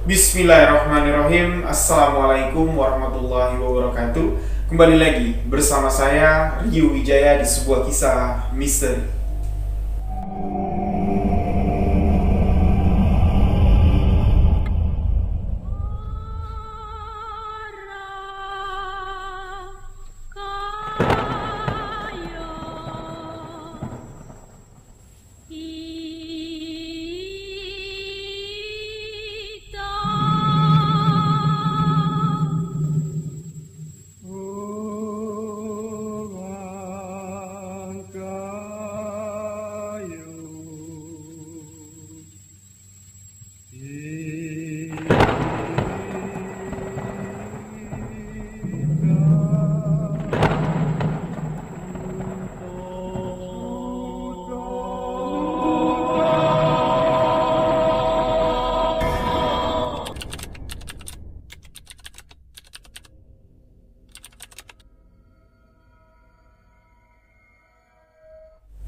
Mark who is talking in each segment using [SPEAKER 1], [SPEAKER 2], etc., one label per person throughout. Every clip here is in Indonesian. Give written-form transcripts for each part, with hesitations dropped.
[SPEAKER 1] Bismillahirrahmanirrahim. Assalamualaikum warahmatullahi wabarakatuh. Kembali lagi bersama saya Rio Wijaya di sebuah kisah misteri.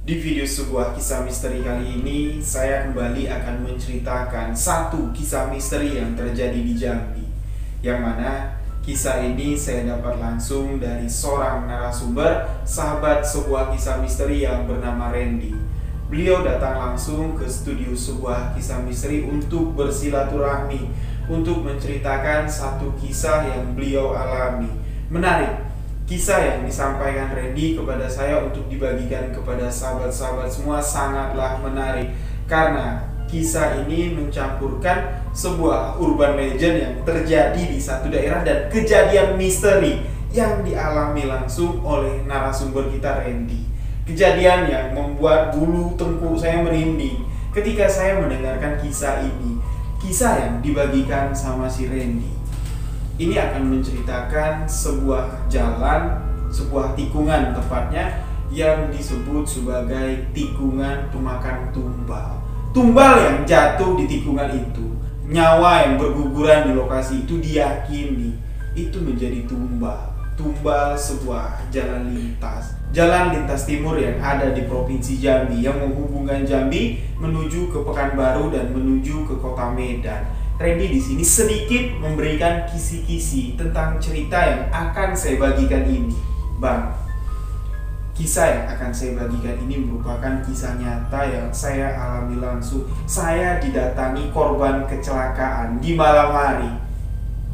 [SPEAKER 1] Di video sebuah kisah misteri kali ini, saya kembali akan menceritakan satu kisah misteri yang terjadi di Jambi. Yang mana kisah ini saya dapat langsung dari seorang narasumber, sahabat sebuah kisah misteri yang bernama Randy. Beliau datang langsung ke studio sebuah kisah misteri untuk bersilaturahmi, untuk menceritakan satu kisah yang beliau alami. Menarik. Kisah yang disampaikan Randy kepada saya untuk dibagikan kepada sahabat-sahabat semua sangatlah menarik, karena kisah ini mencampurkan sebuah urban legend yang terjadi di satu daerah dan kejadian misteri yang dialami langsung oleh narasumber kita Randy. Kejadian yang membuat bulu tengkuk saya merinding ketika saya mendengarkan kisah ini. Kisah yang dibagikan sama si Randy ini akan menceritakan sebuah jalan, sebuah tikungan tepatnya, yang disebut sebagai tikungan pemakan tumbal. Tumbal yang jatuh di tikungan itu, nyawa yang berguguran di lokasi itu diyakini itu menjadi tumbal. Tumbal sebuah jalan lintas timur yang ada di Provinsi Jambi, yang menghubungkan Jambi menuju ke Pekanbaru dan menuju ke Kota Medan. Randy di sini sedikit memberikan kisi-kisi tentang cerita yang akan saya bagikan ini. Bang, kisah yang akan saya bagikan ini merupakan kisah nyata yang saya alami langsung. Saya didatangi korban kecelakaan di malam hari.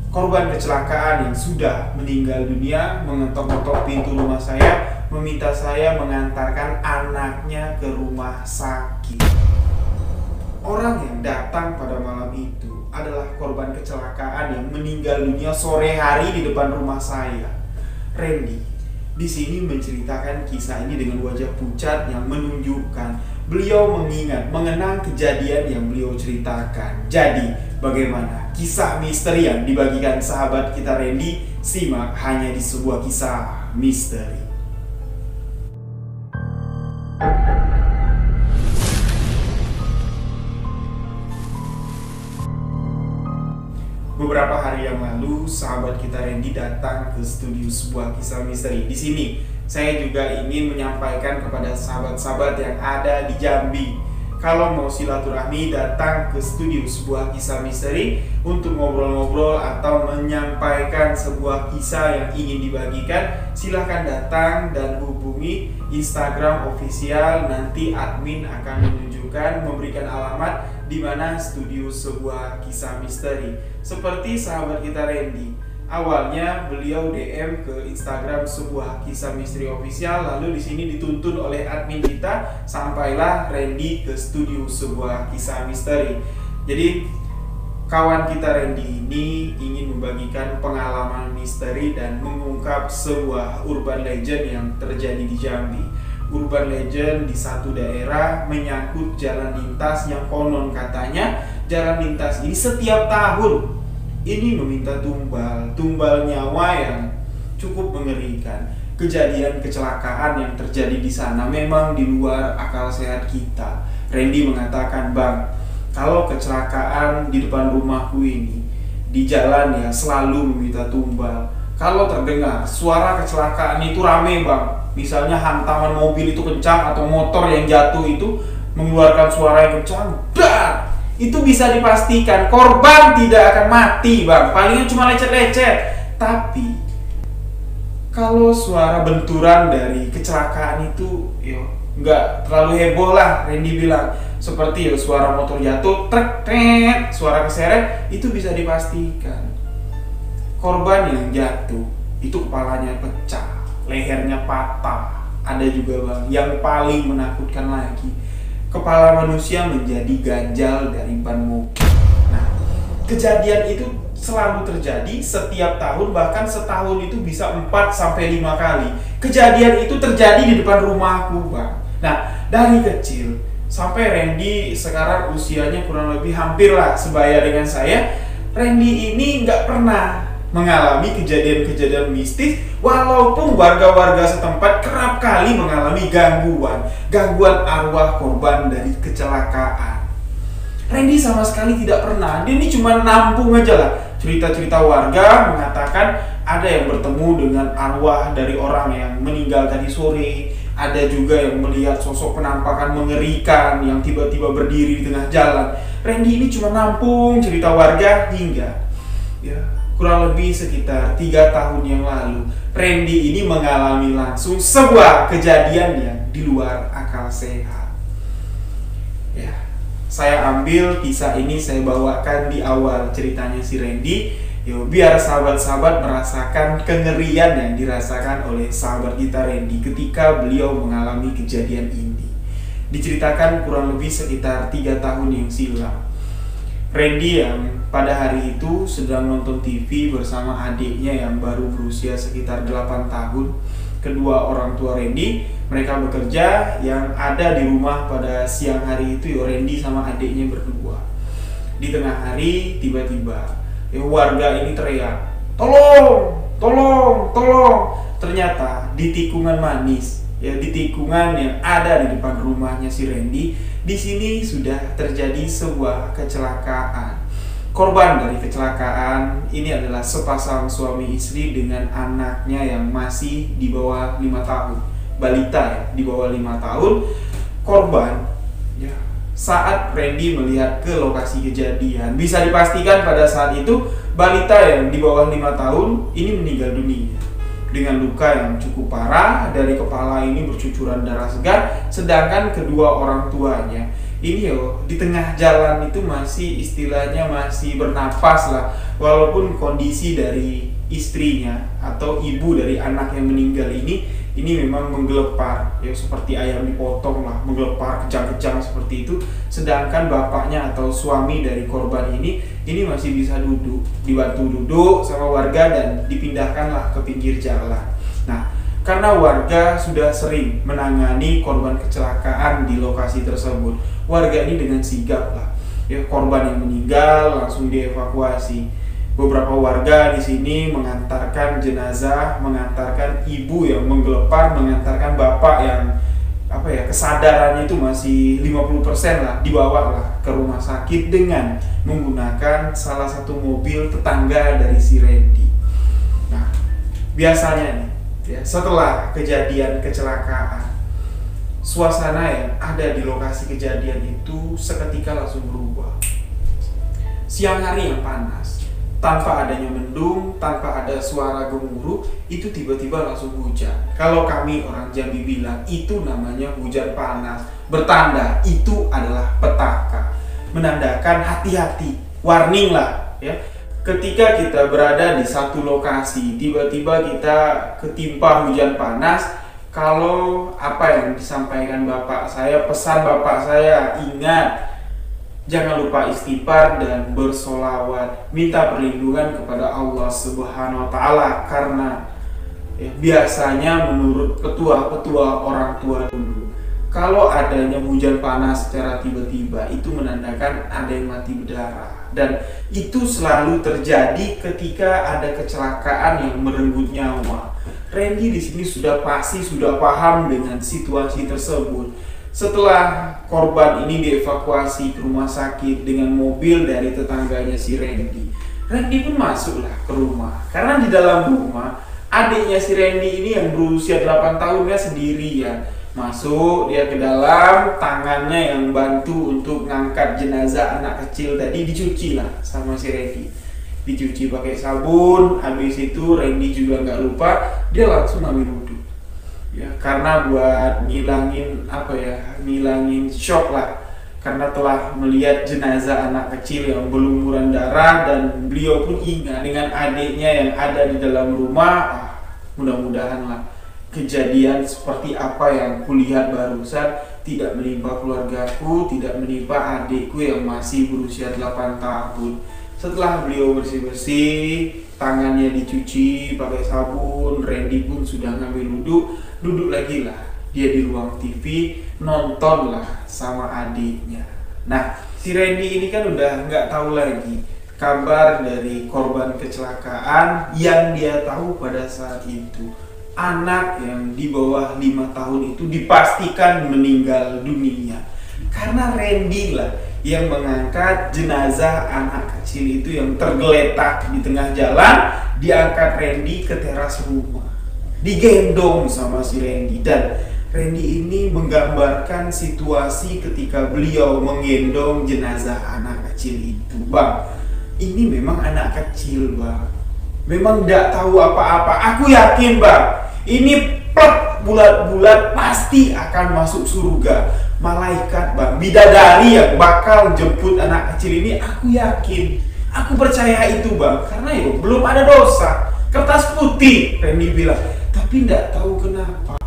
[SPEAKER 1] Korban kecelakaan yang sudah meninggal dunia mengetok-ketok pintu rumah saya, meminta saya mengantarkan anaknya ke rumah sakit. Orang yang datang pada malam itu adalah korban kecelakaan yang meninggal dunia sore hari di depan rumah saya. Randy di sini menceritakan kisah ini dengan wajah pucat yang menunjukkan beliau mengenang kejadian yang beliau ceritakan. Jadi, bagaimana kisah misteri yang dibagikan sahabat kita Randy? Simak hanya di sebuah kisah misteri. Beberapa hari yang lalu, sahabat kita Randy datang ke studio sebuah kisah misteri. Di sini, saya juga ingin menyampaikan kepada sahabat-sahabat yang ada di Jambi, kalau mau silaturahmi datang ke studio sebuah kisah misteri untuk ngobrol-ngobrol atau menyampaikan sebuah kisah yang ingin dibagikan, silahkan datang dan hubungi Instagram official. Nanti admin akan menunjukkan, memberikan alamat di mana studio sebuah kisah misteri. Seperti sahabat kita Randy, awalnya beliau DM ke Instagram sebuah kisah misteri official, lalu di sini dituntun oleh admin kita, sampailah Randy ke studio sebuah kisah misteri. Jadi kawan kita Randy ini ingin membagikan pengalaman misteri dan mengungkap sebuah urban legend yang terjadi di Jambi. Urban legend di satu daerah menyangkut jalan lintas yang konon katanya jalan lintas ini setiap tahun ini meminta tumbal nyawa yang cukup mengerikan. Kejadian kecelakaan yang terjadi di sana memang di luar akal sehat kita. Randy mengatakan, "Bang, kalau kecelakaan di depan rumahku ini di jalan ya selalu meminta tumbal. Kalau terdengar suara kecelakaan itu rame, Bang. Misalnya hantaman mobil itu kencang atau motor yang jatuh itu mengeluarkan suara yang kencang, dar! itu bisa dipastikan korban tidak akan mati bang, palingnya cuma lecet-lecet. Tapi kalau suara benturan dari kecelakaan itu nggak terlalu heboh lah, Randy bilang. Seperti suara motor jatuh, trek, suara keseret, itu bisa dipastikan korban yang jatuh itu kepalanya pecah, lehernya patah. Ada juga bang, yang paling menakutkan lagi, kepala manusia menjadi ganjal dari ban mobil. Nah, kejadian itu selalu terjadi setiap tahun, bahkan setahun itu bisa 4-5 kali. Kejadian itu terjadi di depan rumahku bang. Nah, dari kecil sampai Randy sekarang usianya kurang lebih hampir lah sebaya dengan saya, Randy ini nggak pernah mengalami kejadian-kejadian mistis, walaupun warga-warga setempat kerap kali mengalami gangguan arwah korban dari kecelakaan. Randy sama sekali tidak pernah. Dia ini cuma nampung aja lah. Cerita-cerita warga mengatakan ada yang bertemu dengan arwah dari orang yang meninggal tadi sore. Ada juga yang melihat sosok penampakan mengerikan yang tiba-tiba berdiri di tengah jalan. Randy ini cuma nampung cerita warga hingga kurang lebih sekitar 3 tahun yang lalu, Randy ini mengalami langsung sebuah kejadian yang di luar akal sehat. Saya ambil kisah ini, saya bawakan di awal ceritanya si Randy, biar sahabat-sahabat merasakan kengerian yang dirasakan oleh sahabat kita Randy ketika beliau mengalami kejadian ini. Diceritakan kurang lebih sekitar 3 tahun yang silam. Randy yang pada hari itu sedang nonton TV bersama adiknya yang baru berusia sekitar 8 tahun. Kedua orang tua Randy, mereka bekerja, yang ada di rumah pada siang hari itu Randy sama adiknya berdua. Di tengah hari tiba-tiba warga ini teriak, "Tolong, tolong, tolong." Ternyata di tikungan manis, di tikungan yang ada di depan rumahnya si Randy, di sini sudah terjadi sebuah kecelakaan. Korban dari kecelakaan ini adalah sepasang suami istri dengan anaknya yang masih di bawah 5 tahun. Balita di bawah 5 tahun. Korban saat Randy melihat ke lokasi kejadian, bisa dipastikan pada saat itu balita yang di bawah 5 tahun ini meninggal dunia dengan luka yang cukup parah. Dari kepala ini bercucuran darah segar, sedangkan kedua orang tuanya ini di tengah jalan itu masih istilahnya masih bernapas lah, walaupun kondisi dari istrinya atau ibu dari anak yang meninggal ini memang menggelepar, seperti ayam dipotong lah, menggelepar kejang-kejang seperti itu. Sedangkan bapaknya atau suami dari korban ini masih bisa duduk, dibantu duduk sama warga dan dipindahkanlah ke pinggir jalan. Nah, karena warga sudah sering menangani korban kecelakaan di lokasi tersebut, warga ini dengan sigap lah, korban yang meninggal langsung dievakuasi. Beberapa warga di sini mengantarkan jenazah, mengantarkan ibu yang menggelepar, mengantarkan bapak yang kesadarannya itu masih 50% lah, dibawa lah ke rumah sakit dengan menggunakan salah satu mobil tetangga dari si Randy. Nah, biasanya nih, setelah kejadian kecelakaan, suasana yang ada di lokasi kejadian itu seketika langsung berubah. Siang hari yang panas, tanpa adanya mendung, tanpa ada suara gemuruh, itu tiba-tiba langsung hujan. Kalau kami orang Jambi bilang itu namanya hujan panas, bertanda itu adalah petaka, menandakan hati-hati, warning lah Ketika kita berada di satu lokasi, tiba-tiba kita ketimpa hujan panas, kalau apa yang disampaikan bapak saya, pesan bapak saya, ingat, jangan lupa istighfar dan bersolawat, minta perlindungan kepada Allah Subhanahu wa Ta'ala, karena biasanya menurut petua-petua orang tua dulu, kalau adanya hujan panas secara tiba-tiba itu menandakan ada yang mati berdarah. Dan itu selalu terjadi ketika ada kecelakaan yang merenggut nyawa. Randy di sini sudah paham dengan situasi tersebut. Setelah korban ini dievakuasi ke rumah sakit dengan mobil dari tetangganya si Randy, Randy pun masuklah ke rumah. Karena di dalam rumah adiknya si Randy ini yang berusia 8 tahunnya sendirian. Masuk dia ke dalam, tangannya yang bantu untuk ngangkat jenazah anak kecil tadi dicuci lah sama si Randy. Dicuci pakai sabun. Habis itu Randy juga nggak lupa, dia langsung ambil wudhu. Ya, karena buat ngilangin shock lah. Karena telah melihat jenazah anak kecil yang berlumuran darah, dan beliau pun ingat dengan adiknya yang ada di dalam rumah. Mudah-mudahan lah kejadian seperti apa yang kulihat barusan tidak menimpa keluargaku, tidak menimpa adikku yang masih berusia 8 tahun. Setelah beliau bersih-bersih, tangannya dicuci pakai sabun, Randy pun sudah ngambil duduk lagi lah dia di ruang TV, nonton lah sama adiknya. Nah, si Randy ini kan udah nggak tahu lagi kabar dari korban kecelakaan. Yang dia tahu pada saat itu, anak yang di bawah 5 tahun itu dipastikan meninggal dunia. Karena Randy lah yang mengangkat jenazah anak kecil itu yang tergeletak di tengah jalan. Diangkat Randy ke teras rumah, digendong sama si Randy. Dan Randy ini menggambarkan situasi ketika beliau menggendong jenazah anak kecil itu. Bang, ini memang anak kecil bang, memang tidak tahu apa-apa. Aku yakin bang, ini plek bulat-bulat pasti akan masuk surga. Malaikat bang, bidadari yang bakal jemput anak kecil ini, aku yakin. Aku percaya itu bang, karena ya belum ada dosa. Kertas putih, Randy bilang. Tapi tidak tahu kenapa,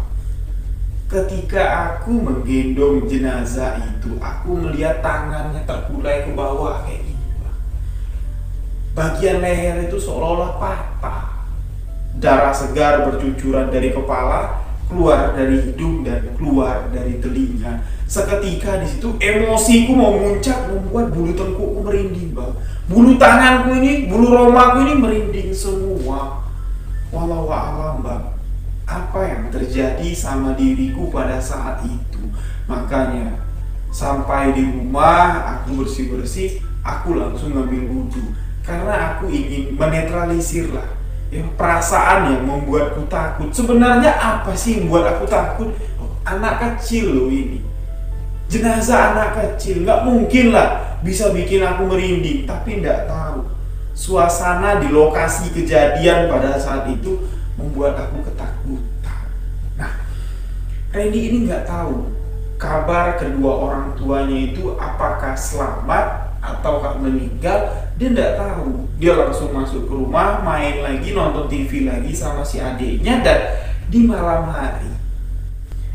[SPEAKER 1] ketika aku menggendong jenazah itu, aku melihat tangannya terkulai ke bawah kayak gitu bang. Bagian leher itu seolah-olah patah. Darah segar bercucuran dari kepala, keluar dari hidung dan keluar dari telinga. Seketika di situ emosiku mau muncak, membuat bulu tengkukku merinding bang. Bulu tanganku ini, bulu romaku ini merinding semua. Walau alam bang, apa yang terjadi sama diriku pada saat itu. Makanya sampai di rumah aku bersih-bersih, aku langsung ngambil wudhu. Karena aku ingin menetralisir lah ya, perasaan yang membuatku takut. Sebenarnya apa sih yang membuat aku takut? Anak kecil loh ini, jenazah anak kecil, nggak mungkin lah bisa bikin aku merinding. Tapi nggak tahu, suasana di lokasi kejadian pada saat itu membuat aku ketakutan. Nah, Randy ini nggak tahu kabar kedua orang tuanya itu apakah selamat ataukah meninggal. Dia nggak tahu. Dia langsung masuk ke rumah, main lagi, nonton TV lagi sama si adiknya. Dan di malam hari,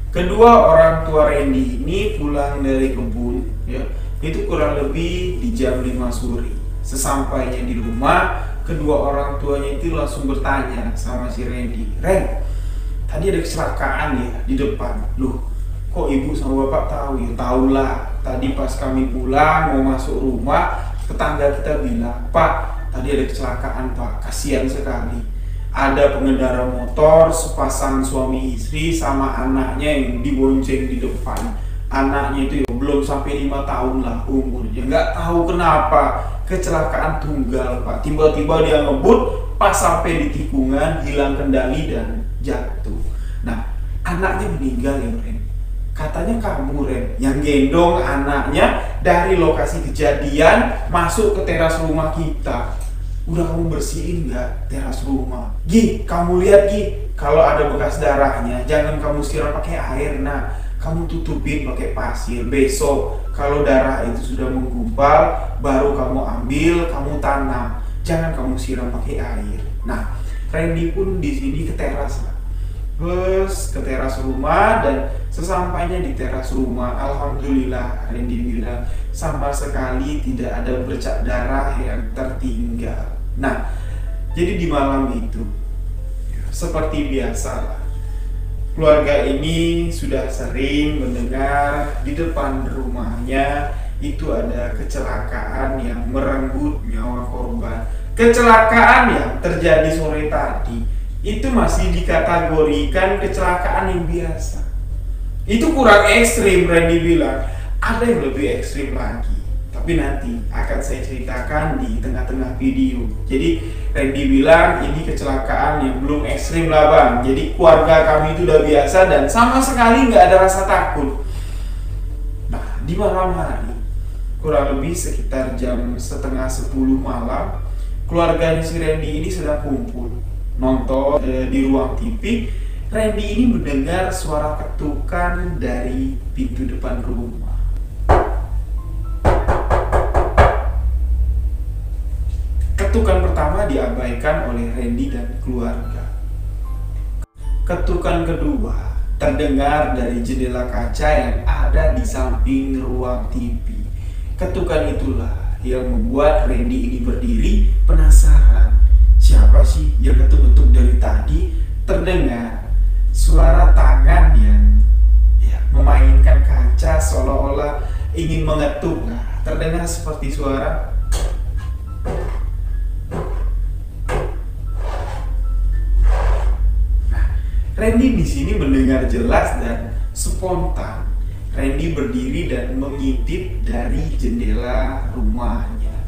[SPEAKER 1] kedua orang tua Randy ini pulang dari kebun ya, itu kurang lebih di jam 5 sore. Sesampainya di rumah, kedua orang tuanya itu langsung bertanya sama si Randy, "Ren, tadi ada kecelakaan ya di depan." "Loh, kok ibu sama bapak tahu?" "Ya tahulah, tadi pas kami pulang mau masuk rumah, tetangga kita bilang, 'Pak, tadi ada kecelakaan pak, kasihan sekali. Ada pengendara motor, sepasang suami istri sama anaknya yang dibonceng di depan. Anaknya itu ya belum sampai 5 tahun lah umurnya. Nggak tahu kenapa kecelakaan tunggal pak. Tiba-tiba dia ngebut, pas sampai di tikungan hilang kendali dan jatuh. Nah, anaknya meninggal ya Ren. Katanya kamu Ren yang gendong anaknya dari lokasi kejadian masuk ke teras rumah kita. Udah kamu bersihin nggak teras rumah? Gi, kamu lihat Gi, kalau ada bekas darahnya jangan kamu siram pakai air. Nah, kamu tutupin pakai pasir. Besok kalau darah itu sudah menggumpal, baru kamu ambil, kamu tanam. Jangan kamu siram pakai air." Nah, Randy pun di sini ke teras lah. Terus ke teras rumah, dan sesampainya di teras rumah, alhamdulillah Randy bilang sama sekali tidak ada bercak darah yang tertinggal. Nah, jadi di malam itu seperti biasa lah, keluarga ini sudah sering mendengar di depan rumahnya itu ada kecelakaan yang merenggut nyawa korban. Kecelakaan yang terjadi sore tadi itu masih dikategorikan kecelakaan yang biasa. Itu kurang ekstrim, Randy bilang. Ada yang lebih ekstrim lagi. Tapi nanti akan saya ceritakan di tengah-tengah video. Jadi Randy bilang ini kecelakaan yang belum ekstrim lah bang. Jadi keluarga kami itu udah biasa dan sama sekali nggak ada rasa takut. Nah di malam hari, kurang lebih sekitar jam setengah 10 malam, keluarganya si Randy ini sedang kumpul nonton di ruang TV. Randy ini mendengar suara ketukan dari pintu depan rumah. Ketukan pertama diabaikan oleh Randy dan keluarga. Ketukan kedua terdengar dari jendela kaca yang ada di samping ruang TV. Ketukan itulah yang membuat Randy ini berdiri penasaran. Siapa sih yang ketuk-ketuk dari tadi? Terdengar suara tangan yang memainkan kaca seolah-olah ingin mengetuk. Terdengar seperti suara Randy di sini mendengar jelas dan spontan. Randy berdiri dan mengintip dari jendela rumahnya.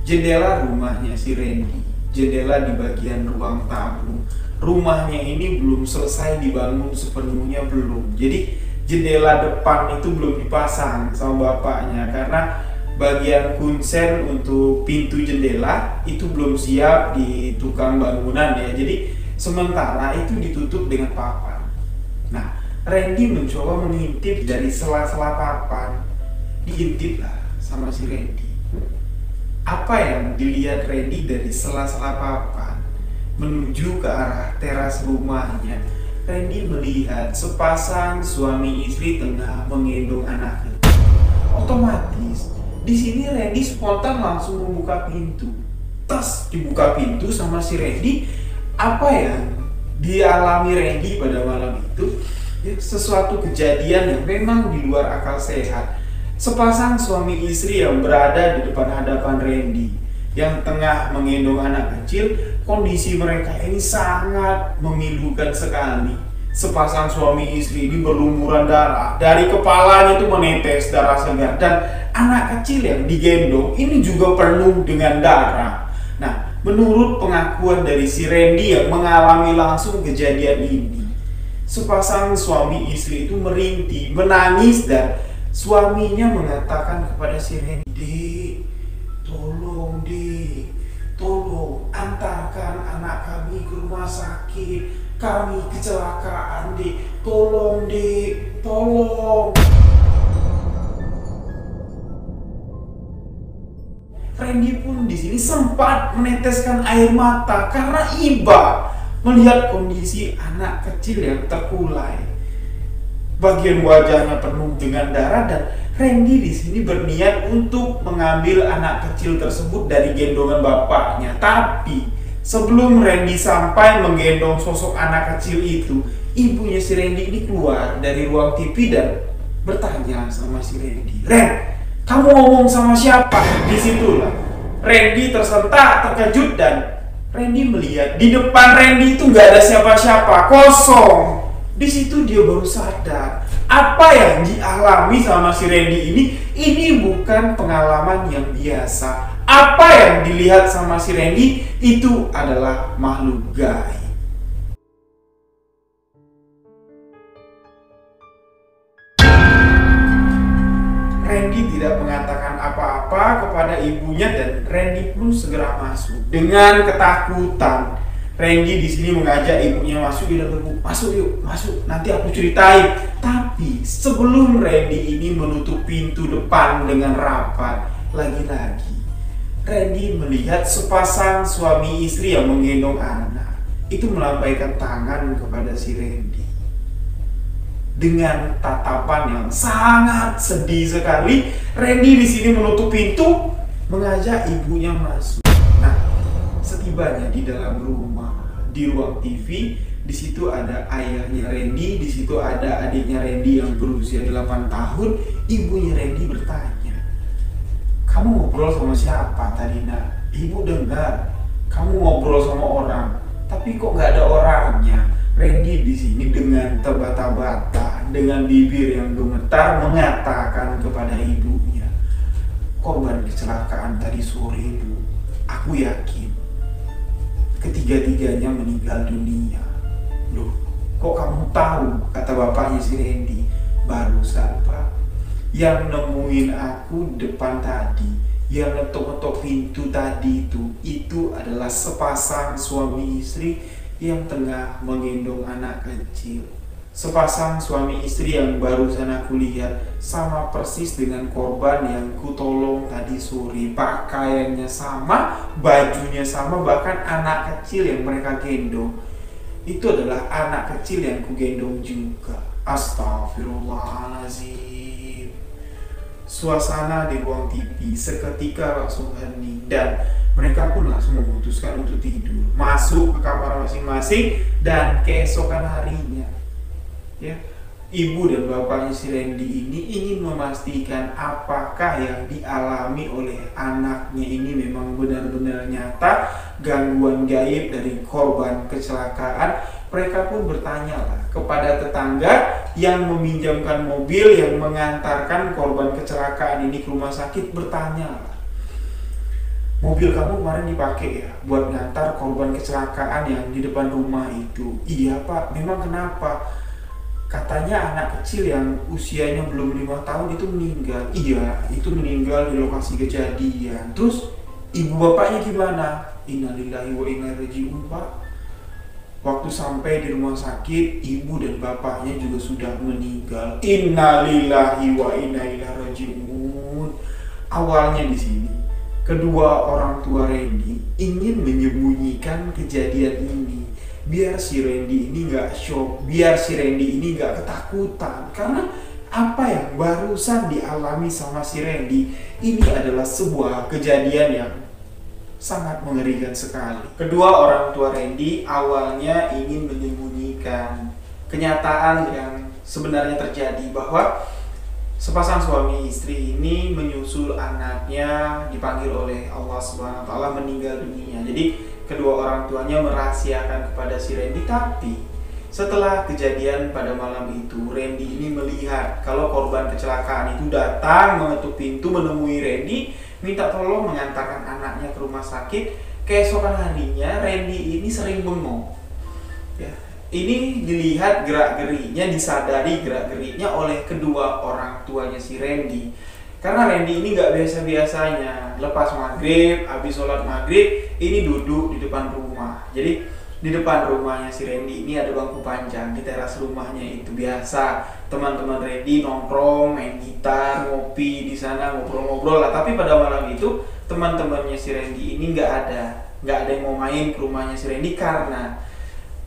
[SPEAKER 1] Jendela rumahnya si Randy, jendela di bagian ruang tamu. Rumahnya ini belum selesai dibangun sepenuhnya, belum. Jadi jendela depan itu belum dipasang sama bapaknya karena bagian kuncen untuk pintu jendela itu belum siap di tukang bangunan ya. Jadi sementara itu ditutup dengan papan. Nah, Randy mencoba mengintip dari sela-sela papan. Diintip lah sama si Randy. Apa yang dilihat Randy dari sela-sela papan menuju ke arah teras rumahnya? Randy melihat sepasang suami istri tengah menggendong anaknya. Otomatis di sini Randy spontan langsung membuka pintu. Tas dibuka pintu sama si Randy. Apa yang dialami Randy pada malam itu sesuatu kejadian yang memang di luar akal sehat. Sepasang suami istri yang berada di depan hadapan Randy yang tengah menggendong anak kecil, kondisi mereka ini sangat memilukan sekali. Sepasang suami istri ini berlumuran darah, dari kepalanya itu menetes darah segar, dan anak kecil yang digendong ini juga penuh dengan darah. Nah, menurut pengakuan dari si Randy yang mengalami langsung kejadian ini, sepasang suami istri itu merintih, menangis, dan suaminya mengatakan kepada si Randy, tolong antarkan anak kami ke rumah sakit, kami kecelakaan tolong. Randy pun di sini sempat meneteskan air mata karena iba melihat kondisi anak kecil yang terkulai. Bagian wajahnya penuh dengan darah dan Randy di sini berniat untuk mengambil anak kecil tersebut dari gendongan bapaknya. Tapi sebelum Randy sampai menggendong sosok anak kecil itu, ibunya si Randy ini keluar dari ruang TV dan bertanya sama si Randy, "Ren, kamu ngomong sama siapa?" Disitulah Randy tersentak, terkejut, dan Randy melihat di depan Randy itu nggak ada siapa-siapa, kosong. Di situ dia baru sadar apa yang dialami sama si Randy ini bukan pengalaman yang biasa. Apa yang dilihat sama si Randy itu adalah makhluk gaib. Randy tidak mengatakan apa-apa kepada ibunya dan Randy pun segera masuk. Dengan ketakutan, Randy di sini mengajak ibunya masuk. Dia bilang, "Masuk yuk, masuk. Nanti aku ceritain." Tapi sebelum Randy ini menutup pintu depan dengan rapat, lagi-lagi Randy melihat sepasang suami istri yang menggendong anak itu melambaikan tangan kepada si Randy dengan tatapan yang sangat sedih sekali. Randy di sini menutup pintu, mengajak ibunya masuk. Nah, setibanya di dalam rumah, di ruang TV, di situ ada ayahnya Randy, di situ ada adiknya Randy yang berusia 8 tahun. Ibunya Randy bertanya, "Kamu ngobrol sama siapa tadi, Nak? Ibu dengar kamu ngobrol sama orang, tapi kok nggak ada orangnya." Randy di sini dengan terbata-bata, dengan bibir yang gemetar mengatakan kepada ibunya, korban kecelakaan tadi sore itu, aku yakin ketiga-tiganya meninggal dunia. Loh, kok kamu tahu? Kata bapaknya si Randy. Barusan Pak, yang nemuin aku depan tadi, yang ngetok-ngetok pintu tadi itu adalah sepasang suami istri yang tengah menggendong anak kecil. Sepasang suami istri yang barusan aku lihat sama persis dengan korban yang kutolong tadi sore. Pakaiannya sama, bajunya sama, bahkan anak kecil yang mereka gendong itu adalah anak kecil yang kugendong juga. Astagfirullahaladzim. Suasana di ruang TV seketika langsung hening dan mereka pun langsung memutuskan untuk tidur, masuk ke kamar masing-masing. Dan keesokan harinya, ya, ibu dan bapaknya si Randy ini ingin memastikan apakah yang dialami oleh anaknya ini memang benar-benar nyata, gangguan gaib dari korban kecelakaan. Mereka pun bertanyalah kepada tetangga yang meminjamkan mobil yang mengantarkan korban kecelakaan ini ke rumah sakit. Bertanyalah, mobil kamu kemarin dipakai ya buat ngantar korban kecelakaan yang di depan rumah itu? Iya Pak. Memang kenapa? Katanya anak kecil yang usianya belum 5 tahun itu meninggal. Iya, itu meninggal di lokasi kejadian. Terus ibu bapaknya gimana? Innalillahi wa inna ilaihi raji'un Pak. Waktu sampai di rumah sakit, ibu dan bapaknya juga sudah meninggal. Innalillahi wa inna ilaihi raji'un. Awalnya di sini, kedua orang tua Randy ingin menyembunyikan kejadian ini biar si Randy ini nggak shock, biar si Randy ini nggak ketakutan. Karena apa yang barusan dialami sama si Randy ini adalah sebuah kejadian yang sangat mengerikan sekali. Kedua orang tua Randy awalnya ingin menyembunyikan kenyataan yang sebenarnya terjadi, bahwa sepasang suami istri ini menyusul anaknya dipanggil oleh Allah Subhanahu wa taala meninggal dunia. Jadi kedua orang tuanya merahasiakan kepada si Randy. Tapi setelah kejadian pada malam itu, Randy ini melihat kalau korban kecelakaan itu datang mengetuk pintu menemui Randy, minta tolong mengantarkan anaknya ke rumah sakit. Keesokan harinya Randy ini sering bengong. Ya, ini dilihat gerak-geriknya, disadari gerak-geriknya oleh kedua orang tuanya si Randy. Karena Randy ini nggak biasa-biasanya lepas maghrib, habis sholat maghrib, ini duduk di depan rumah. Jadi di depan rumahnya si Randy ini ada bangku panjang di teras rumahnya itu. Biasa teman-teman Randy nongkrong, main gitar, ngopi di sana, ngobrol-ngobrol lah. Tapi pada malam itu teman-temannya si Randy ini nggak ada yang mau main ke rumahnya si Randy karena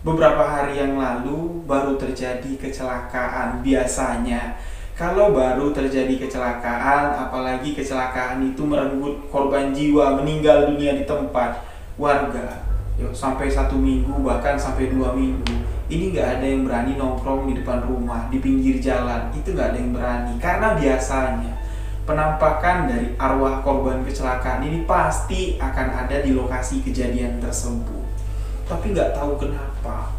[SPEAKER 1] beberapa hari yang lalu baru terjadi kecelakaan. Biasanya kalau baru terjadi kecelakaan, apalagi kecelakaan itu merenggut korban jiwa, meninggal dunia di tempat, warga sampai 1 minggu, bahkan sampai 2 minggu, ini nggak ada yang berani nongkrong di depan rumah, di pinggir jalan. Itu nggak ada yang berani, karena biasanya penampakan dari arwah korban kecelakaan ini pasti akan ada di lokasi kejadian tersebut. Tapi nggak tahu kenapa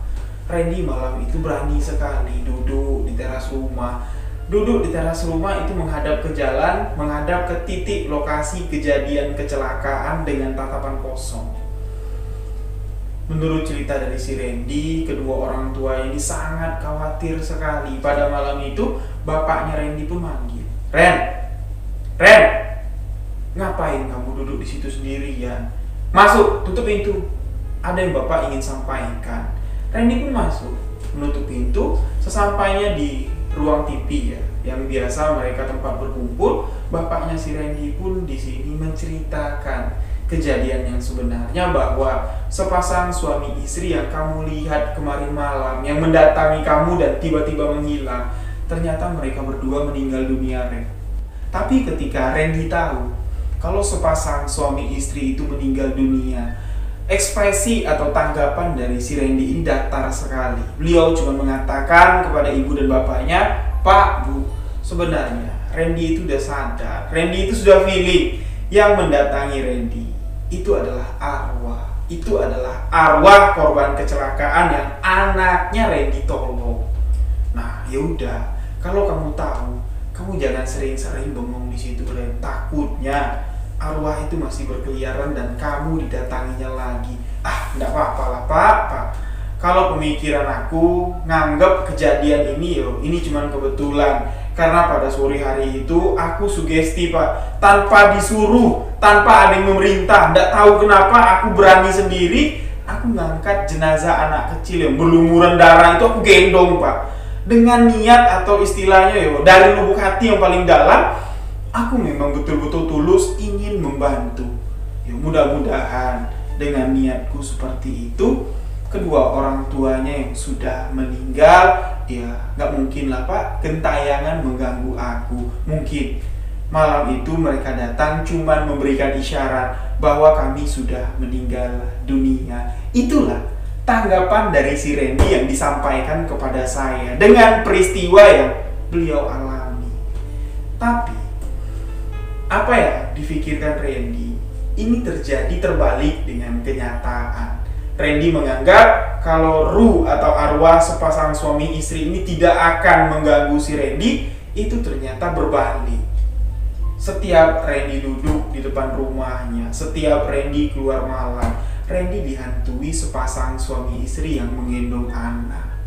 [SPEAKER 1] Randy malam itu berani sekali duduk di teras rumah. Duduk di teras rumah itu menghadap ke jalan, menghadap ke titik lokasi kejadian kecelakaan dengan tatapan kosong. Menurut cerita dari si Randy, kedua orang tua ini sangat khawatir sekali. Pada malam itu, bapaknya Randy pun manggil, Ren, ngapain kamu duduk di situ sendirian? Masuk, tutup pintu. Ada yang bapak ingin sampaikan. Randy pun masuk, menutup pintu. Sesampainya di ruang TV ya, yang biasa mereka tempat berkumpul, bapaknya si Randy pun di sini menceritakan kejadian yang sebenarnya, bahwa sepasang suami istri yang kamu lihat kemarin malam, yang mendatangi kamu dan tiba-tiba menghilang, ternyata mereka berdua meninggal dunia, Ren. Tapi ketika Randy tahu kalau sepasang suami istri itu meninggal dunia, ekspresi atau tanggapan dari si Randy ini datar sekali. Beliau cuma mengatakan kepada ibu dan bapaknya, Pak, Bu, sebenarnya Randy itu udah sadar, Randy itu sudah feeling yang mendatangi Randy itu adalah arwah. Itu adalah arwah korban kecelakaan yang anaknya Randy tolong. Nah, ya udah, kalau kamu tahu kamu jangan sering-sering bengong di situ, Ren. Takutnya arwah itu masih berkeliaran dan kamu didatanginya lagi. Nggak apa-apa lah, Pak. Kalau pemikiran aku nganggap kejadian ini ini cuman kebetulan. Karena pada sore hari itu aku sugesti, Pak, tanpa disuruh, tanpa ada yang memerintah. Nggak tahu kenapa aku berani sendiri. Aku ngangkat jenazah anak kecil yang berlumuran darah itu, aku gendong, Pak. Dengan niat atau istilahnya dari lubuk hati yang paling dalam, aku memang betul-betul tulus ingin membantu. Mudah-mudahan dengan niatku seperti itu, kedua orang tuanya yang sudah meninggal, nggak mungkin lah, Pak, gentayangan mengganggu aku. Mungkin malam itu mereka datang cuman memberikan isyarat bahwa kami sudah meninggal dunia. Itulah tanggapan dari si Randy yang disampaikan kepada saya dengan peristiwa yang beliau alami. Tapi apa ya difikirkan Randy? Ini terjadi terbalik dengan kenyataan. Randy menganggap kalau ruh atau arwah sepasang suami istri ini tidak akan mengganggu si Randy. Itu ternyata berbalik. Setiap Randy duduk di depan rumahnya, setiap Randy keluar malam, Randy dihantui sepasang suami istri yang menggendong anak.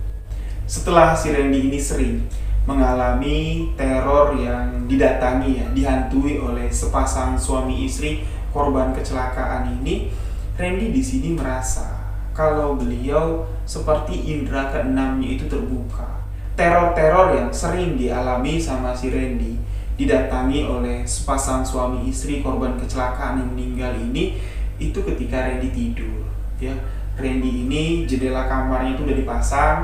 [SPEAKER 1] Setelah si Randy ini sering mengalami teror yang dihantui oleh sepasang suami istri korban kecelakaan ini, Randy di sini merasa kalau beliau seperti indera keenamnya itu terbuka. Teror-teror yang sering dialami sama si Randy didatangi oleh sepasang suami istri korban kecelakaan yang meninggal ini, itu ketika Randy tidur. Randy ini jendela kamarnya itu udah dipasang,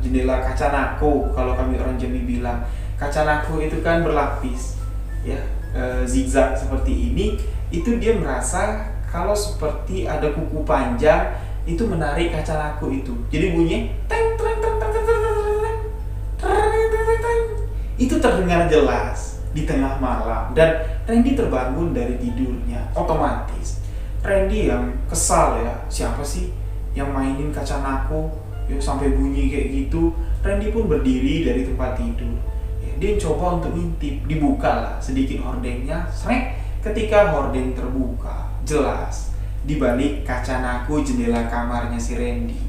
[SPEAKER 1] jendela kaca nako kalau kami orang Jambi bilang. Kaca nako itu kan berlapis, zigzag seperti ini. Itu dia merasa kalau seperti ada kuku panjang itu menarik kaca nako itu. Jadi bunyinya teng teng teng teng teng teng teng teng. Itu terdengar jelas di tengah malam dan Randy terbangun dari tidurnya. Otomatis Randy yang kesal, siapa sih yang mainin kaca nako sampai bunyi kayak gitu. Randy pun berdiri dari tempat tidur. Dia coba untuk ngintip, dibukalah sedikit hordengnya. Ketika hordeng terbuka, jelas di balik kaca nako jendela kamarnya si Randy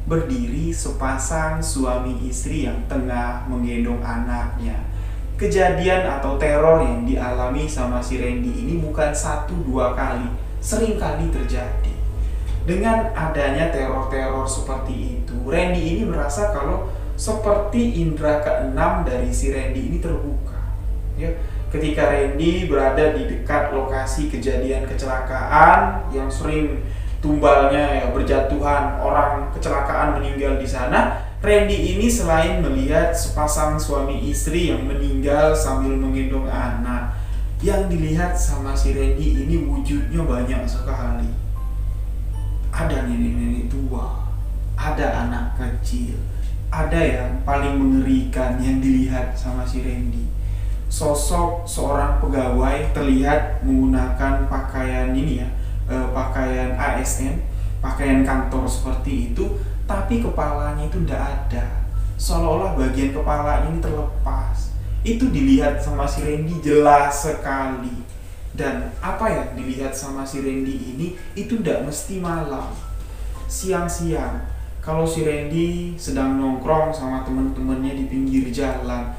[SPEAKER 1] berdiri sepasang suami istri yang tengah menggendong anaknya. Kejadian atau teror yang dialami sama si Randy ini bukan 1-2 kali, sering kali terjadi. Dengan adanya teror-teror seperti itu, Randy ini merasa kalau seperti indera keenam dari si Randy ini terbuka. Ketika Randy berada di dekat lokasi kejadian kecelakaan yang sering tumbalnya berjatuhan, orang kecelakaan meninggal di sana, Randy ini selain melihat sepasang suami istri yang meninggal sambil menggendong anak, yang dilihat sama si Randy ini wujudnya banyak sekali. Ada nenek-nenek tua, ada anak kecil, ada yang paling mengerikan yang dilihat sama si Randy. Sosok seorang pegawai terlihat menggunakan pakaian pakaian ASN, pakaian kantor seperti itu, tapi kepalanya itu tidak ada, seolah-olah bagian kepalanya ini terlepas. Itu dilihat sama si Randy jelas sekali. Dan apa yang dilihat sama si Randy ini itu tidak mesti malam, siang-siang. Kalau si Randy sedang nongkrong sama teman-temannya di pinggir jalan,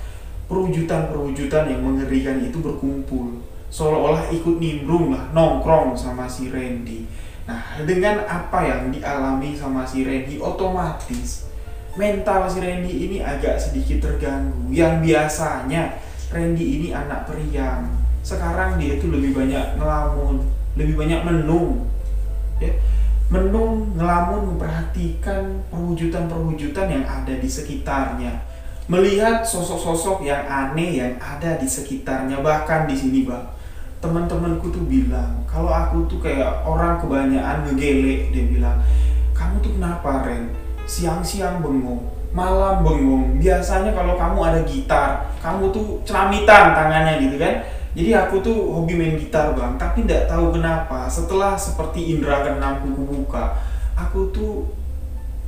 [SPEAKER 1] perwujudan-perwujudan yang mengerikan itu berkumpul, seolah-olah ikut nimbrung lah nongkrong sama si Randy. Nah, dengan apa yang dialami sama si Randy, otomatis mental si Randy ini agak sedikit terganggu. Yang biasanya Randy ini anak periang, sekarang dia itu lebih banyak ngelamun, lebih banyak menung, menung, ngelamun, memperhatikan perwujudan-perwujudan yang ada di sekitarnya. Melihat sosok-sosok yang aneh yang ada di sekitarnya. Bahkan di sini, Bang, teman-temanku tuh bilang kalau aku tuh kayak orang kebanyakan ngegelek. Dia bilang, kamu tuh kenapa, Ren? Siang-siang bengong, malam bengong. Biasanya kalau kamu ada gitar, kamu tuh celamitan tangannya gitu kan. Jadi aku tuh hobi main gitar, Bang, tapi tidak tahu kenapa setelah seperti indera keenamku buka, aku tuh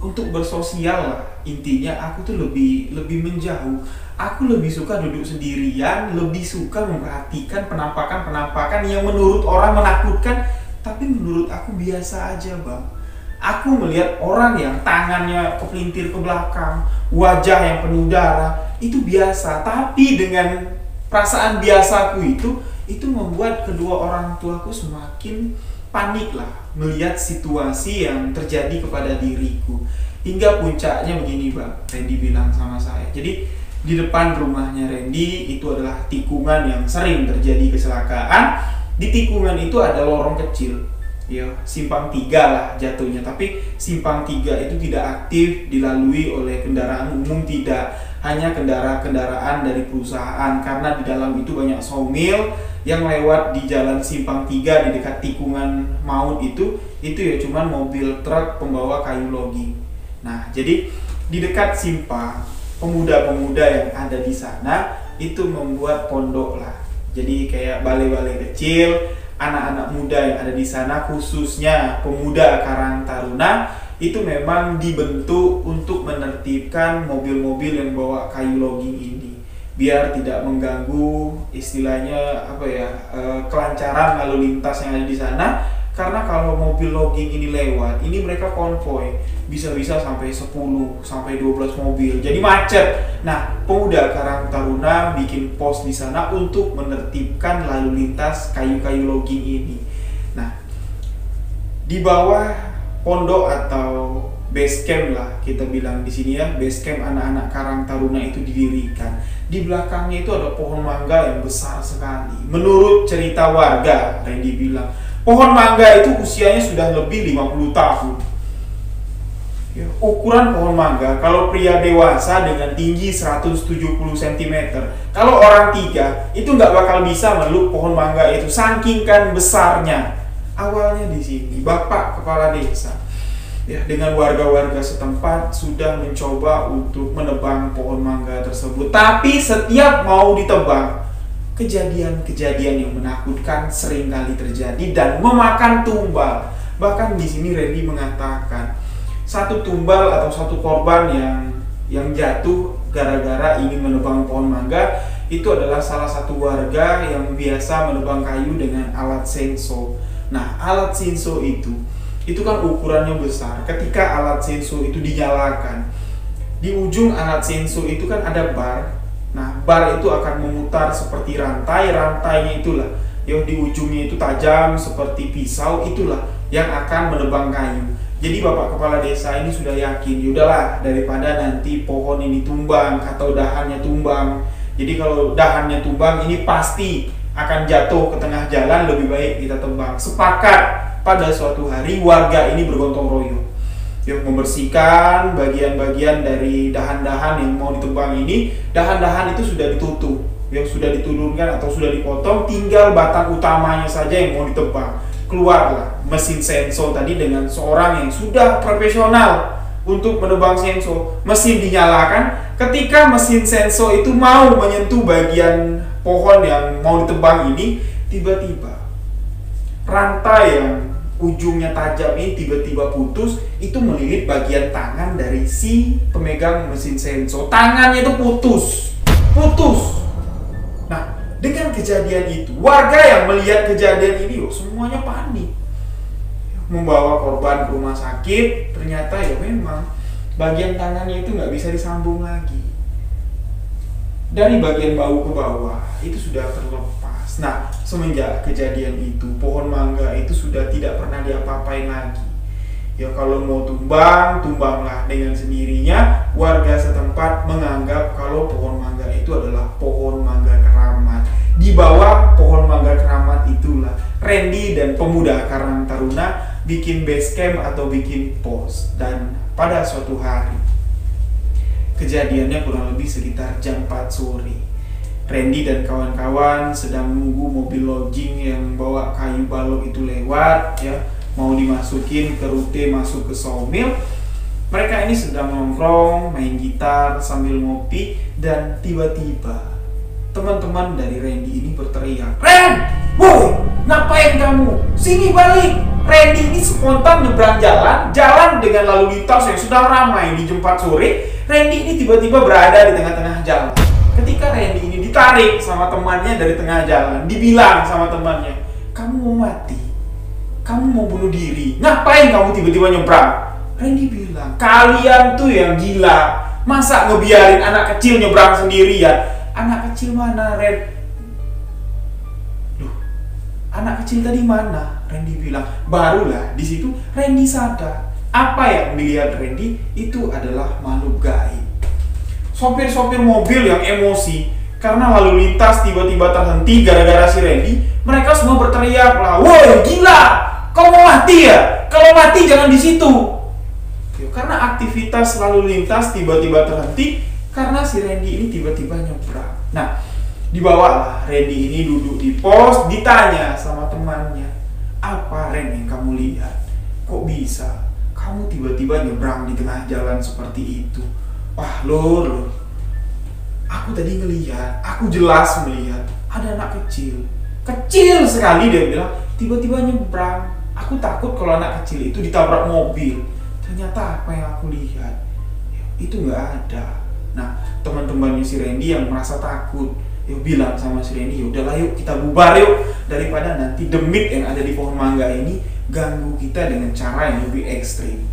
[SPEAKER 1] untuk bersosial lah. Intinya aku tuh lebih menjauh. Aku lebih suka duduk sendirian, lebih suka memperhatikan penampakan yang menurut orang menakutkan, tapi menurut aku biasa aja, Bang. Aku melihat orang yang tangannya kepelintir ke belakang, wajah yang penuh darah, itu biasa. Tapi dengan perasaan biasaku itu membuat kedua orang tuaku semakin panik lah melihat situasi yang terjadi kepada diriku. Hingga puncaknya begini, Bang. Randy bilang sama saya. Jadi di depan rumahnya Randy itu adalah tikungan yang sering terjadi kecelakaan. Di tikungan itu ada lorong kecil, ya simpang 3 lah jatuhnya. Tapi simpang 3 itu tidak aktif dilalui oleh kendaraan umum, tidak, hanya kendaraan dari perusahaan, karena di dalam itu banyak somil yang lewat di jalan simpang 3 di dekat tikungan maut itu ya cuman mobil truk pembawa kayu logging. Nah, jadi di dekat simpang, pemuda-pemuda yang ada di sana itu membuat pondok lah. Jadi kayak balai-balai kecil, anak-anak muda yang ada di sana, khususnya pemuda Karang Taruna, itu memang dibentuk untuk menertibkan mobil-mobil yang bawa kayu logging ini, biar tidak mengganggu istilahnya kelancaran lalu lintas yang ada di sana. Karena kalau mobil logging ini lewat, ini mereka konvoy, bisa-bisa sampai 10 sampai 12 mobil, jadi macet. Nah, pemuda Karang Taruna bikin pos di sana untuk menertibkan lalu lintas kayu-kayu logging ini. Nah, di bawah pondok atau base camp lah kita bilang di sini ya, base camp anak-anak Karang Taruna itu didirikan. Di belakangnya itu ada pohon mangga yang besar sekali. Menurut cerita warga, Randy bilang, pohon mangga itu usianya sudah lebih 50 tahun. Ya, ukuran pohon mangga, kalau pria dewasa dengan tinggi 170 cm, kalau orang 3 itu nggak bakal bisa meluk pohon mangga itu, saking kan besarnya. Awalnya di sini, Bapak Kepala Desa ya dengan warga-warga setempat sudah mencoba untuk menebang pohon mangga tersebut. Tapi setiap mau ditebang, kejadian-kejadian yang menakutkan sering kali terjadi dan memakan tumbal. Bahkan di sini Randy mengatakan satu tumbal atau satu korban yang jatuh gara-gara ingin menebang pohon mangga itu adalah salah satu warga yang biasa menebang kayu dengan alat senso. Nah, alat senso itu kan ukurannya besar. Ketika alat senso itu dinyalakan, di ujung alat senso itu kan ada bar. Nah, bar itu akan memutar seperti rantainya itulah yang di ujungnya itu tajam seperti pisau, itulah yang akan menebang kayu. Jadi Bapak Kepala Desa ini sudah yakin, yaudahlah daripada nanti pohon ini tumbang atau dahannya tumbang. Jadi kalau dahannya tumbang ini pasti akan jatuh ke tengah jalan, lebih baik kita tebang. Sepakat pada suatu hari warga ini bergotong royong yang membersihkan bagian-bagian dari dahan-dahan yang mau ditebang ini. Dahan-dahan itu sudah ditutup, yang sudah diturunkan atau sudah dipotong, tinggal batang utamanya saja yang mau ditebang. Keluarlah mesin senso tadi dengan seorang yang sudah profesional untuk menebang senso. Mesin dinyalakan, ketika mesin senso itu mau menyentuh bagian pohon yang mau ditebang ini, tiba-tiba rantai yang ujungnya tajam ini tiba-tiba putus, itu melilit bagian tangan dari si pemegang mesin senso. Tangannya itu putus. Nah, dengan kejadian itu, warga yang melihat kejadian ini semuanya panik, membawa korban ke rumah sakit. Ternyata ya memang bagian tangannya itu nggak bisa disambung lagi. Dari bagian bahu ke bawah itu sudah terlepas. Nah, semenjak kejadian itu, pohon mangga itu sudah tidak pernah diapa-apain lagi. Ya kalau mau tumbanglah dengan sendirinya. Warga setempat menganggap kalau pohon mangga itu adalah pohon mangga keramat. Di bawah pohon mangga keramat itulah Randy dan pemuda Karang Taruna bikin base camp atau bikin pos. Dan pada suatu hari, kejadiannya kurang lebih sekitar jam 4 sore. Randy dan kawan-kawan sedang menunggu mobil logging yang bawa kayu balok itu lewat, ya, mau dimasukin ke rute masuk ke sawmill. Mereka ini sedang nongkrong, main gitar sambil ngopi, dan tiba-tiba teman-teman dari Randy ini berteriak, "Ren, woi, ngapain kamu? Sini balik!" Randy ini spontan nyebrang jalan dengan lalu lintas yang sedang ramai di jam 4 sore, Randy ini tiba-tiba berada di tengah-tengah jalan. Ketika Randy ini ditarik sama temannya dari tengah jalan, dibilang sama temannya, "Kamu mau mati? Kamu mau bunuh diri? Ngapain kamu tiba-tiba nyebrang?" Randy bilang, "Kalian tuh yang gila. Masa ngebiarin anak kecil nyebrang sendirian?" "Anak kecil mana, Ren?" "Loh, anak kecil tadi mana?" Randy bilang. Barulah di situ Randy sadar apa yang dilihat Randy itu adalah makhluk gaib. Sopir-sopir mobil yang emosi karena lalu lintas tiba-tiba terhenti gara-gara si Randy. Mereka semua berteriak lah, "Woi, gila! Kau mau mati ya? Kalau mati jangan di situ." Karena aktivitas lalu lintas tiba-tiba terhenti karena si Randy ini tiba-tiba nyebrang. Nah, dibawalah Randy ini duduk di pos, ditanya sama temannya, "Apa, Ren, yang kamu lihat? Kok bisa kamu tiba-tiba nyebrang di tengah jalan seperti itu?" "Wah, lur, aku tadi ngelihat, aku jelas melihat ada anak kecil sekali," dia bilang, "tiba-tiba nyebrang. Aku takut kalau anak kecil itu ditabrak mobil. Ternyata apa yang aku lihat itu nggak ada." Nah, teman-temannya si Randy yang merasa takut, bilang sama si Randy, "Yaudahlah, yuk kita bubar yuk, daripada nanti demit yang ada di pohon mangga ini ganggu kita dengan cara yang lebih ekstrim."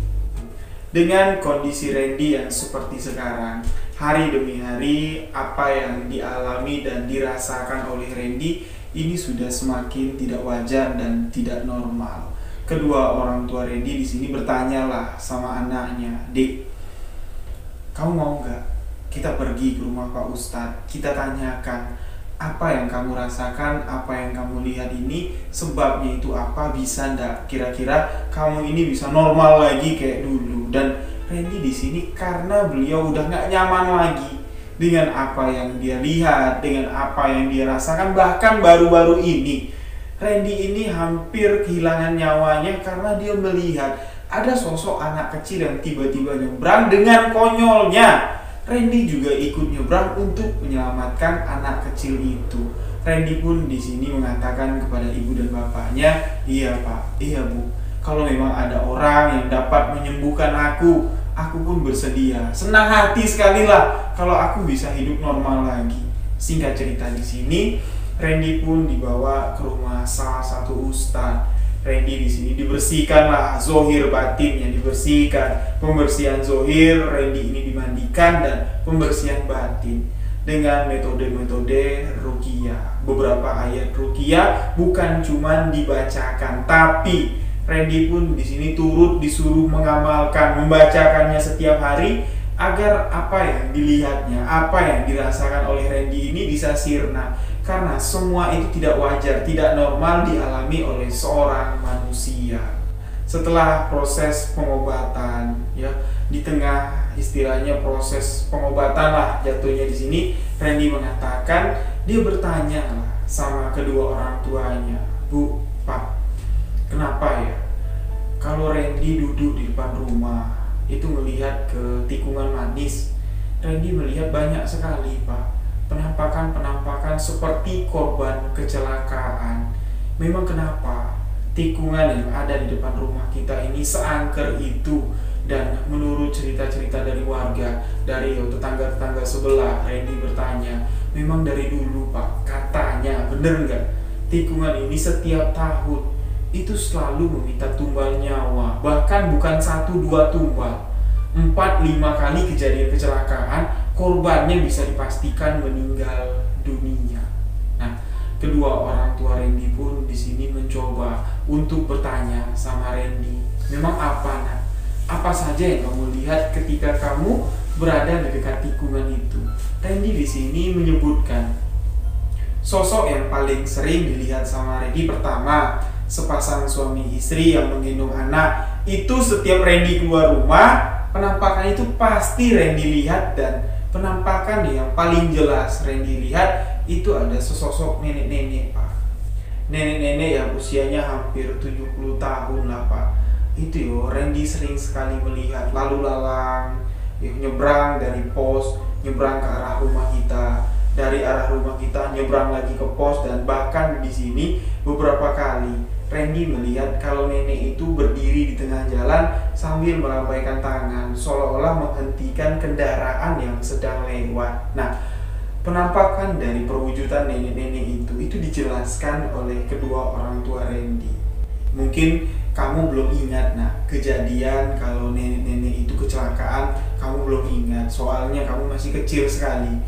[SPEAKER 1] Dengan kondisi Randy yang seperti sekarang, hari demi hari apa yang dialami dan dirasakan oleh Randy ini sudah semakin tidak wajar dan tidak normal. Kedua orang tua Randy di sini bertanyalah sama anaknya, "Dik, kamu mau nggak kita pergi ke rumah Pak Ustadz, kita tanyakan apa yang kamu rasakan, apa yang kamu lihat ini, sebabnya itu apa, bisa ndak kira-kira kamu ini bisa normal lagi kayak dulu." Dan Randy di sini karena beliau udah nggak nyaman lagi dengan apa yang dia lihat, dengan apa yang dia rasakan. Bahkan baru-baru ini Randy ini hampir kehilangan nyawanya karena dia melihat ada sosok anak kecil yang tiba-tiba nyebrang. Dengan konyolnya Randy juga ikut nyebrang untuk menyelamatkan anak kecil itu. Randy pun di sini mengatakan kepada ibu dan bapaknya, "Iya Pak, iya Bu, kalau memang ada orang yang dapat menyembuhkan aku pun bersedia. Senang hati sekali lah kalau aku bisa hidup normal lagi." Singkat cerita di sini, Randy pun dibawa ke rumah salah satu ustadz. Randy di sini dibersihkanlah zohir batinnya, dibersihkan. Pembersihan zohir, Randy ini dimandikan, dan pembersihan batin dengan metode-metode ruqyah. Beberapa ayat ruqyah bukan cuma dibacakan, tapi Randy pun di sini turut disuruh mengamalkan, membacakannya setiap hari agar apa yang dilihatnya, apa yang dirasakan oleh Randy ini bisa sirna. Karena semua itu tidak wajar, tidak normal dialami oleh seorang manusia. Setelah proses pengobatan, di tengah istilahnya proses pengobatan lah jatuhnya di sini, Randy mengatakan, dia bertanya sama kedua orang tuanya, "Bu, Pak, kenapa ya kalau Randy duduk di depan rumah itu melihat ke tikungan manis, Randy melihat banyak sekali, Pak, penampakan-penampakan seperti korban kecelakaan. Memang kenapa tikungan yang ada di depan rumah kita ini seangker itu?" Dan menurut cerita-cerita dari warga, dari tetangga-tetangga sebelah, Randy bertanya, "Memang dari dulu Pak, katanya bener nggak tikungan ini setiap tahun itu selalu meminta tumbal nyawa, bahkan bukan 1-2 tumbal, 4-5 kali kejadian kecelakaan, korbannya bisa dipastikan meninggal dunia." Nah, kedua orang tua Randy pun di sini mencoba untuk bertanya sama Randy, "Memang apa saja yang kamu lihat ketika kamu berada di dekat tikungan itu?" Randy di sini menyebutkan sosok yang paling sering dilihat sama Randy, pertama, sepasang suami istri yang menggendong anak. Itu setiap Randy keluar rumah, penampakan itu pasti Randy lihat. Dan penampakan yang paling jelas Randy lihat itu ada sesosok nenek-nenek, Pak. Nenek-nenek yang usianya hampir 70 tahun lah, Pak. Itu Randy sering sekali melihat lalu lalang, nyebrang dari pos, nyebrang ke arah rumah kita, dari arah rumah kita nyebrang lagi ke pos, dan bahkan di sini beberapa kali Randy melihat kalau nenek itu berdiri di tengah jalan sambil melambaikan tangan, seolah-olah menghentikan kendaraan yang sedang lewat. Nah, penampakan dari perwujudan nenek-nenek itu dijelaskan oleh kedua orang tua Randy. Mungkin kamu belum ingat, kejadian kalau nenek-nenek itu kecelakaan, kamu belum ingat, soalnya kamu masih kecil sekali.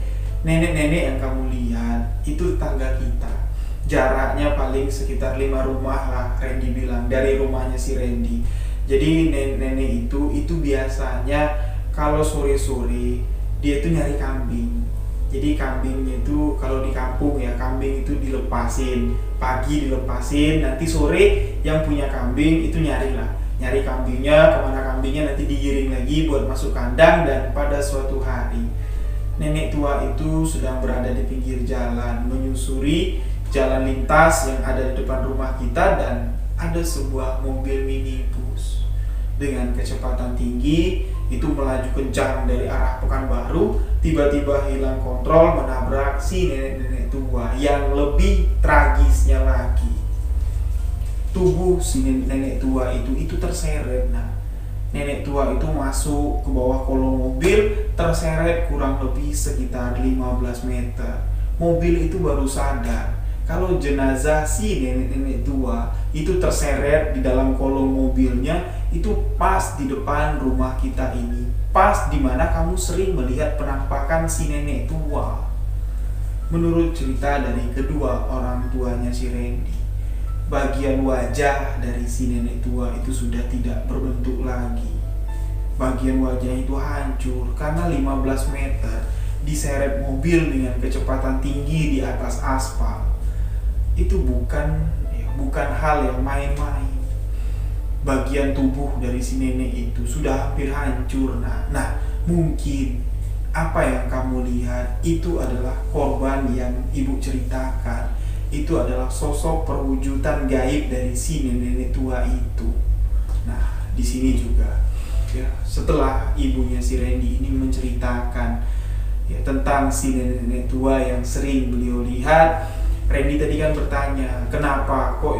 [SPEAKER 1] Nenek-nenek yang kamu lihat itu tetangga kita, jaraknya paling sekitar 5 rumah lah, Randy bilang, dari rumahnya si Randy. Jadi nenek-nenek itu biasanya kalau sore-sore dia itu nyari kambing. Jadi kambingnya itu kalau di kampung ya, kambing itu dilepasin, pagi dilepasin, nanti sore yang punya kambing itu nyari kambingnya, kemana kambingnya nanti digiring lagi buat masuk kandang. Dan pada suatu hari nenek tua itu sedang berada di pinggir jalan, menyusuri jalan lintas yang ada di depan rumah kita, dan ada sebuah mobil minibus dengan kecepatan tinggi itu melaju kencang dari arah Pekanbaru, tiba-tiba hilang kontrol menabrak si nenek-nenek tua. Yang lebih tragisnya lagi, tubuh si nenek tua itu terseret. Nenek tua itu masuk ke bawah kolong mobil, terseret kurang lebih sekitar 15 meter. Mobil itu baru sadar kalau jenazah si nenek-nenek tua itu terseret di dalam kolong mobilnya, itu pas di depan rumah kita ini, pas dimana kamu sering melihat penampakan si nenek tua. Menurut cerita dari kedua orang tuanya si Randy, bagian wajah dari si nenek tua itu sudah tidak berbentuk lagi. Bagian wajah itu hancur karena 15 meter diseret mobil dengan kecepatan tinggi di atas aspal. Itu bukan hal yang main-main. Bagian tubuh dari si nenek itu sudah hampir hancur. Nah, mungkin apa yang kamu lihat itu adalah korban yang ibu ceritakan. Itu adalah sosok perwujudan gaib dari si nenek tua itu. Nah, di sini juga ya, setelah ibunya si Randy ini menceritakan ya tentang si nenek tua yang sering beliau lihat, Randy tadi kan bertanya, kenapa kok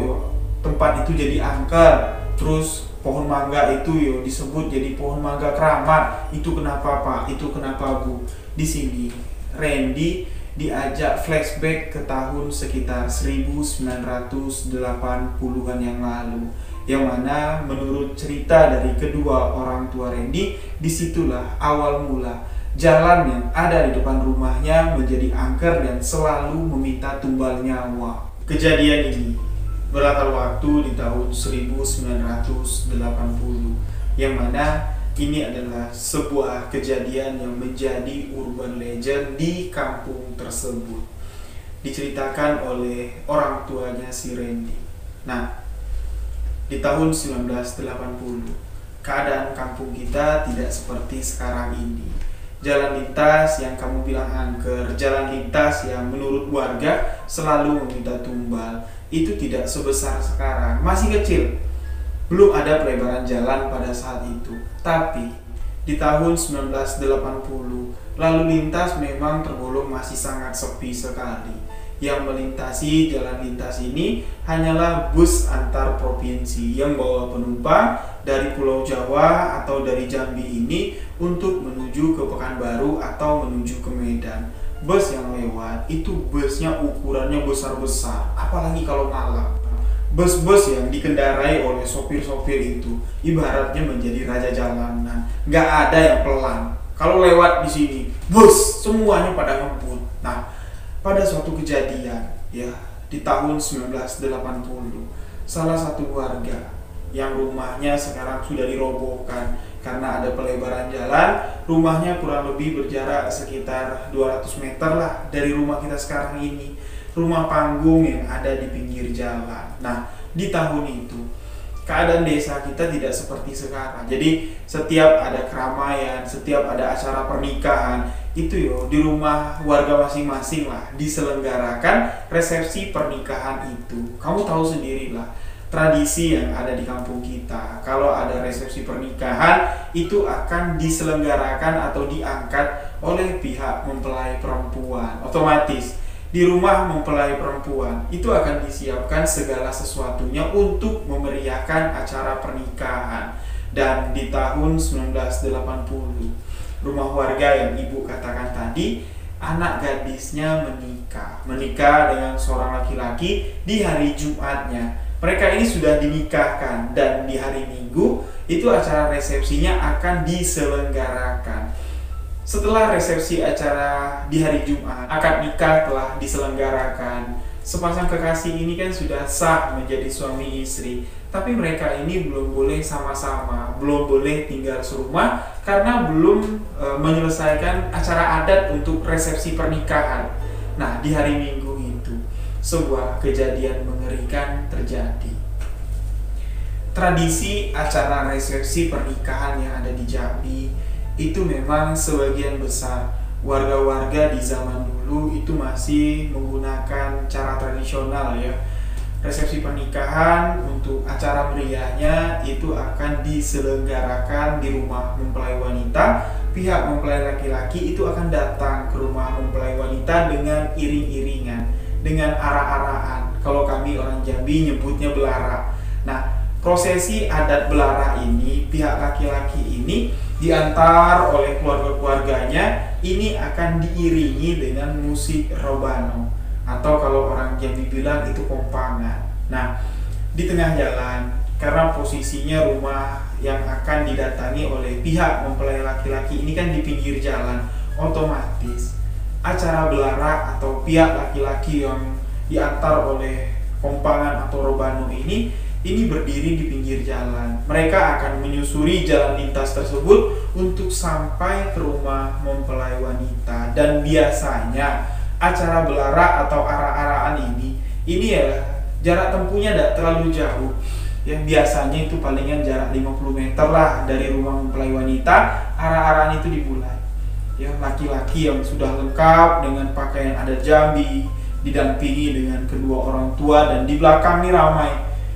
[SPEAKER 1] tempat itu jadi angker? Terus pohon mangga itu disebut jadi pohon mangga keramat. Itu kenapa Pak? Itu kenapa Bu? Di sini Randy diajak flashback ke tahun sekitar 1980-an yang lalu, yang mana menurut cerita dari kedua orang tua Randy, disitulah awal mula jalan yang ada di depan rumahnya menjadi angker dan selalu meminta tumbal nyawa. Kejadian ini berlatar waktu di tahun 1980, yang mana ini adalah sebuah kejadian yang menjadi urban legend di kampung tersebut. Diceritakan oleh orang tuanya si Randy. Nah, di tahun 1980, keadaan kampung kita tidak seperti sekarang ini. Jalan lintas yang kamu bilang angker, jalan lintas yang menurut warga selalu meminta tumbal, itu tidak sebesar sekarang, masih kecil. Belum ada pelebaran jalan pada saat itu. Tapi di tahun 1980, lalu lintas memang tergolong masih sangat sepi sekali. Yang melintasi jalan lintas ini hanyalah bus antar provinsi yang bawa penumpang dari Pulau Jawa atau dari Jambi ini untuk menuju ke Pekanbaru atau menuju ke Medan. Bus yang lewat itu busnya ukurannya besar-besar, apalagi kalau malam. Bus-bus yang dikendarai oleh sopir-sopir itu ibaratnya menjadi raja jalanan, nggak ada yang pelan. Kalau lewat di sini, bus semuanya pada ngebut. Nah, pada suatu kejadian ya di tahun 1980, salah satu warga yang rumahnya sekarang sudah dirobohkan karena ada pelebaran jalan, rumahnya kurang lebih berjarak sekitar 200 meter lah dari rumah kita sekarang ini, rumah panggung yang ada di pinggir jalan. Nah, di tahun itu keadaan desa kita tidak seperti sekarang. Jadi setiap ada keramaian, setiap ada acara pernikahan, itu di rumah warga masing-masing lah diselenggarakan resepsi pernikahan itu. Kamu tahu sendirilah tradisi yang ada di kampung kita. Kalau ada resepsi pernikahan itu akan diselenggarakan atau diangkat oleh pihak mempelai perempuan. Otomatis di rumah mempelai perempuan itu akan disiapkan segala sesuatunya untuk memeriahkan acara pernikahan. Dan di tahun 1980, rumah warga yang ibu katakan tadi, anak gadisnya menikah dengan seorang laki-laki di hari Jumatnya. Mereka ini sudah dinikahkan dan di hari Minggu itu acara resepsinya akan diselenggarakan. Setelah resepsi acara di hari Jumat, akad nikah telah diselenggarakan. Sepasang kekasih ini kan sudah sah menjadi suami istri, tapi mereka ini belum boleh sama-sama, belum boleh tinggal serumah karena belum menyelesaikan acara adat untuk resepsi pernikahan. Nah, di hari Minggu itu sebuah kejadian mengerikan terjadi. Tradisi acara resepsi pernikahan yang ada di Jambi itu memang sebagian besar warga-warga di zaman dulu itu masih menggunakan cara tradisional ya. Resepsi pernikahan untuk acara meriahnya itu akan diselenggarakan di rumah mempelai wanita. Pihak mempelai laki-laki itu akan datang ke rumah mempelai wanita dengan iring-iringan, dengan arak-arakan. Kalau kami orang Jambi nyebutnya belara. Nah, prosesi adat belara ini, pihak laki-laki ini diantar oleh keluarga-keluarganya, ini akan diiringi dengan musik robano, atau kalau orang Jambi bilang itu kompangan. Nah, di tengah jalan, karena posisinya rumah yang akan didatangi oleh pihak mempelai laki-laki ini kan di pinggir jalan, otomatis acara belara atau pihak laki-laki yang diantar oleh kompangan atau robano ini berdiri di pinggir jalan. Mereka akan menyusuri jalan lintas tersebut untuk sampai ke rumah mempelai wanita. Dan biasanya acara belara atau arak-arakan ini ya jarak tempuhnya tidak terlalu jauh. Ya, biasanya itu palingan jarak 50 meter lah dari rumah mempelai wanita. Arak-arakan itu dimulai. Ya, laki-laki yang sudah lengkap dengan pakaian adat Jambi, didampingi dengan kedua orang tua, dan di belakang ini ramai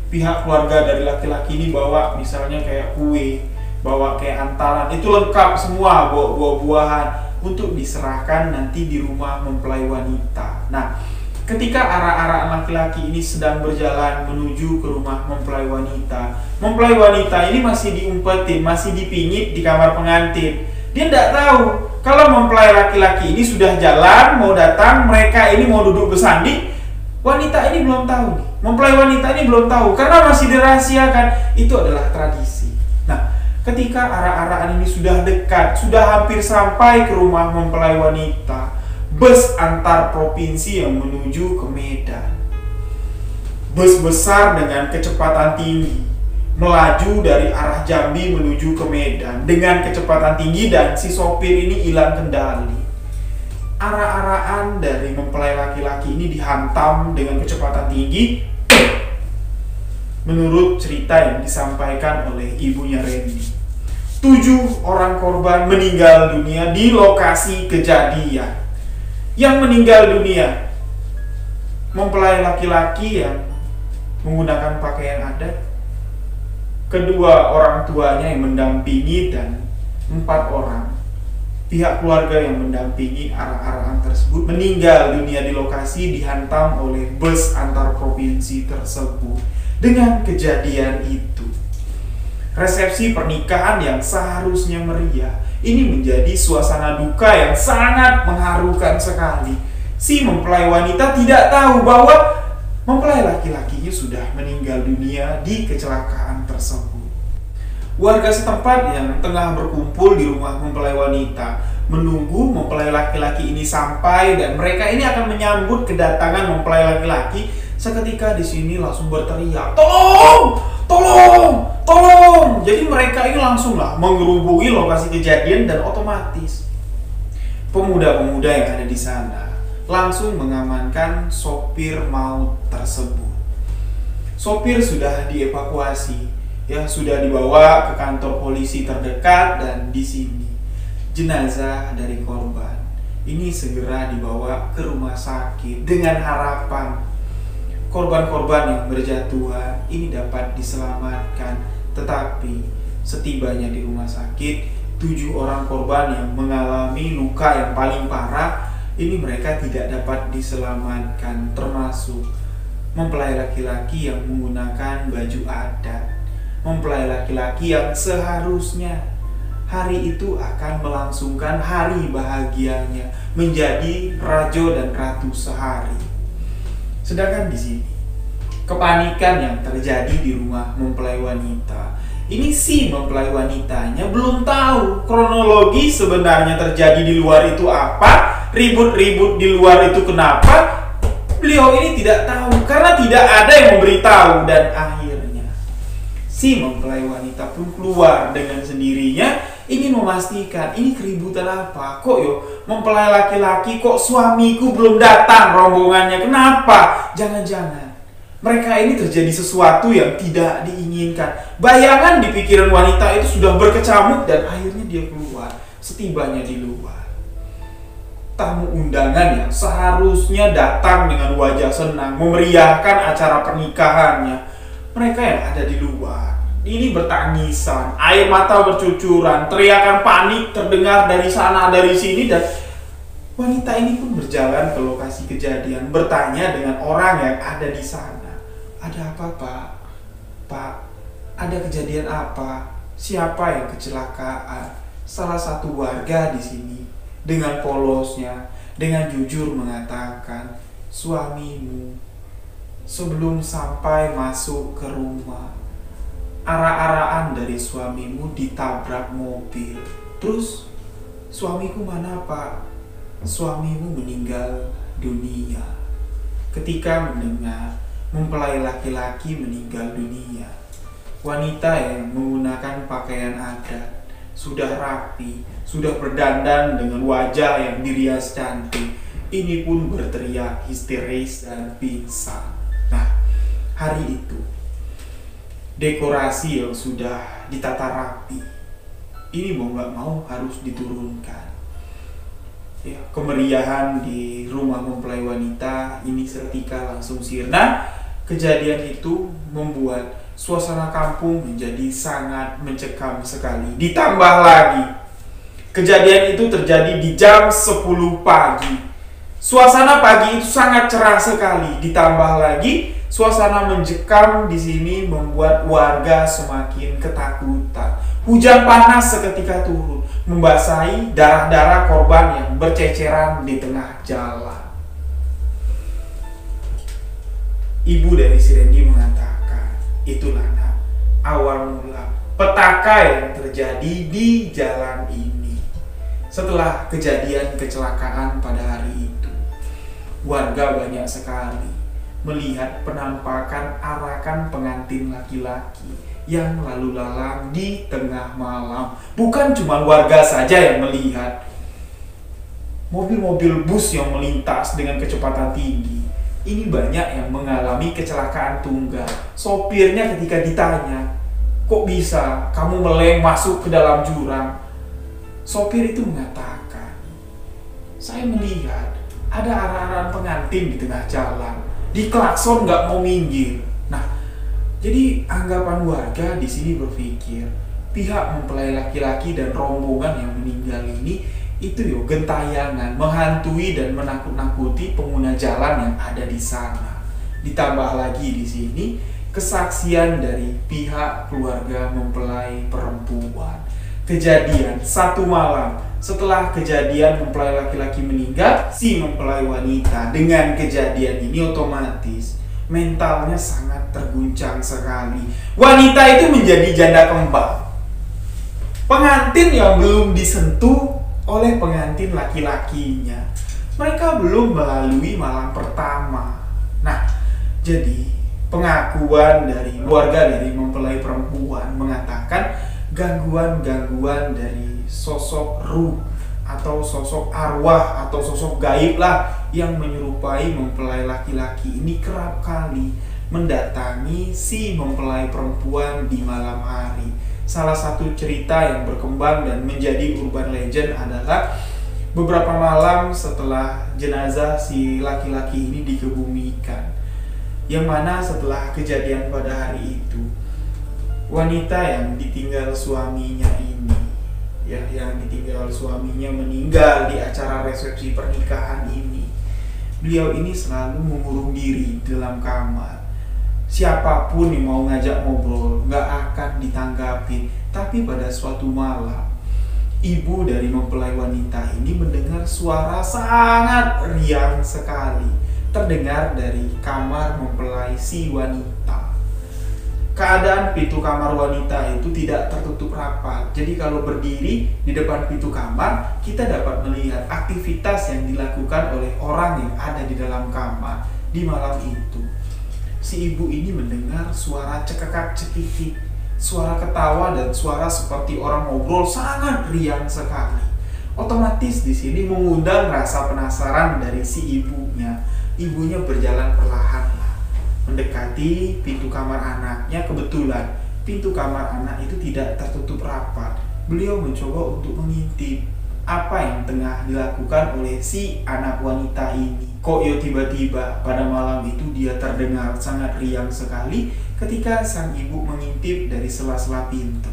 [SPEAKER 1] pihak keluarga dari laki-laki ini bawa misalnya kayak kue, bawa kayak antalan, itu lengkap semua, bawa buah-buahan untuk diserahkan nanti di rumah mempelai wanita. Nah, ketika arak-arakan laki-laki ini sedang berjalan menuju ke rumah mempelai wanita ini masih diumpetin, masih dipingit di kamar pengantin. Dia tidak tahu kalau mempelai laki-laki ini sudah jalan mau datang, mereka ini mau duduk bersanding. Wanita ini belum tahu, mempelai wanita ini belum tahu karena masih dirahasiakan. Itu adalah tradisi. Nah, ketika arak-arakan ini sudah dekat, sudah hampir sampai ke rumah mempelai wanita, bus antar provinsi yang menuju ke Medan, bus besar dengan kecepatan tinggi melaju dari arah Jambi menuju ke Medan dengan kecepatan tinggi, dan si sopir ini hilang kendali. Arak-arakan dari mempelai laki-laki ini dihantam dengan kecepatan tinggi. Menurut cerita yang disampaikan oleh ibunya Randy, 7 orang korban meninggal dunia di lokasi kejadian. Yang meninggal dunia mempelai laki-laki yang menggunakan pakaian adat, kedua orang tuanya yang mendampingi, dan 4 orang pihak keluarga yang mendampingi arak-arakan tersebut meninggal dunia di lokasi dihantam oleh bus antar provinsi tersebut. Dengan kejadian itu, resepsi pernikahan yang seharusnya meriah ini menjadi suasana duka yang sangat mengharukan sekali. Si mempelai wanita tidak tahu bahwa mempelai laki-lakinya sudah meninggal dunia di kecelakaan tersebut. Warga setempat yang tengah berkumpul di rumah mempelai wanita menunggu mempelai laki-laki ini sampai, dan mereka ini akan menyambut kedatangan mempelai laki-laki. Seketika di sini langsung berteriak, "Tolong! Tolong! Tolong!" Jadi mereka ini langsunglah mengerubungi lokasi kejadian, dan otomatis pemuda-pemuda yang ada di sana langsung mengamankan sopir maut tersebut. Sopir sudah dievakuasi, ya, sudah dibawa ke kantor polisi terdekat, dan di sini jenazah dari korban ini segera dibawa ke rumah sakit dengan harapan korban-korban yang berjatuhan ini dapat diselamatkan. Tetapi setibanya di rumah sakit, 7 orang korban yang mengalami luka yang paling parah ini mereka tidak dapat diselamatkan, termasuk mempelai laki-laki yang menggunakan baju adat, mempelai laki-laki yang seharusnya hari itu akan melangsungkan hari bahagianya, menjadi raja dan ratu sehari. Sedangkan di sini kepanikan yang terjadi di rumah mempelai wanita. Ini si mempelai wanitanya belum tahu kronologi sebenarnya terjadi di luar itu apa, ribut-ribut di luar itu kenapa. Beliau ini tidak tahu karena tidak ada yang memberitahu, dan akhirnya si mempelai wanita pun keluar dengan sendirinya ingin memastikan ini keributan apa. Kok mempelai laki-laki, kok suamiku belum datang rombongannya, kenapa? Jangan-jangan mereka ini terjadi sesuatu yang tidak diinginkan. Bayangan di pikiran wanita itu sudah berkecamuk dan akhirnya dia keluar. Setibanya di luar, tamu undangan yang seharusnya datang dengan wajah senang memeriahkan acara pernikahannya, mereka yang ada di luar ini bertangisan, air mata bercucuran, teriakan panik terdengar dari sana dari sini, dan wanita ini pun berjalan ke lokasi kejadian, bertanya dengan orang yang ada di sana. Ada apa, Pak? Pak, ada kejadian apa? Siapa yang kecelakaan? Salah satu warga di sini dengan polosnya, dengan jujur mengatakan, suamimu sebelum sampai masuk ke rumah, arah-arahan dari suamimu ditabrak mobil. Terus, suamiku mana, Pak? Suamimu meninggal dunia. Ketika mendengar mempelai laki-laki meninggal dunia, wanita yang menggunakan pakaian adat, sudah rapi, sudah berdandan dengan wajah yang dirias cantik, ini pun berteriak histeris dan pingsan. Nah, hari itu dekorasi yang sudah ditata rapi ini mau gak mau harus diturunkan. Ya, kemeriahan di rumah mempelai wanita ini seketika langsung sirna. Kejadian itu membuat suasana kampung menjadi sangat mencekam sekali. Ditambah lagi, kejadian itu terjadi di jam 10 pagi. Suasana pagi itu sangat cerah sekali. Ditambah lagi, suasana mencekam di sini membuat warga semakin ketakutan. Hujan panas seketika turun, membasahi darah-darah korban yang berceceran di tengah jalan. Ibu dari si Randy mengatakan, itulah nak, awal mula petaka yang terjadi di jalan ini. Setelah kejadian kecelakaan pada hari itu, warga banyak sekali melihat penampakan arakan pengantin laki-laki yang lalu lalang di tengah malam. Bukan cuma warga saja yang melihat, mobil-mobil bus yang melintas dengan kecepatan tinggi. Ini banyak yang mengalami kecelakaan tunggal. Sopirnya ketika ditanya, kok bisa kamu meleng masuk ke dalam jurang? Sopir itu mengatakan, saya melihat ada arah-arahan pengantin di tengah jalan, di klakson nggak mau minggir. Nah, jadi anggapan warga di sini berpikir pihak mempelai laki-laki dan rombongan yang meninggal ini itu gentayangan, menghantui dan menakut-nakuti pengguna jalan yang ada di sana. Ditambah lagi di sini kesaksian dari pihak keluarga mempelai perempuan. Kejadian satu malam setelah kejadian mempelai laki-laki meninggal, si mempelai wanita dengan kejadian ini otomatis mentalnya sangat terguncang sekali. Wanita itu menjadi janda kembar. Pengantin yang belum disentuh oleh pengantin laki-lakinya, mereka belum melalui malam pertama. Nah, jadi pengakuan dari keluarga dari mempelai perempuan mengatakan gangguan-gangguan dari sosok ruh atau sosok arwah atau sosok gaib lah yang menyerupai mempelai laki-laki ini kerap kali mendatangi si mempelai perempuan di malam hari. Salah satu cerita yang berkembang dan menjadi urban legend adalah beberapa malam setelah jenazah si laki-laki ini dikebumikan, yang mana setelah kejadian pada hari itu, wanita yang ditinggal suaminya ini ya yang ditinggal suaminya meninggal di acara resepsi pernikahan ini. Beliau ini selalu mengurung diri dalam kamar. Siapapun yang mau ngajak ngobrol nggak akan ditanggapin. Tapi pada suatu malam, ibu dari mempelai wanita ini mendengar suara sangat riang sekali terdengar dari kamar mempelai si wanita. Keadaan pintu kamar wanita itu tidak tertutup rapat. Jadi kalau berdiri di depan pintu kamar, kita dapat melihat aktivitas yang dilakukan oleh orang yang ada di dalam kamar di malam itu. Si ibu ini mendengar suara cekakak-cekikik, suara ketawa dan suara seperti orang ngobrol sangat riang sekali. Otomatis di sini mengundang rasa penasaran dari si ibunya. Ibunya berjalan perlahan mendekati pintu kamar anaknya. Kebetulan pintu kamar anak itu tidak tertutup rapat. Beliau mencoba untuk mengintip apa yang tengah dilakukan oleh si anak wanita ini. Kok ya tiba-tiba pada malam itu dia terdengar sangat riang sekali ketika sang ibu mengintip dari sela-sela pintu.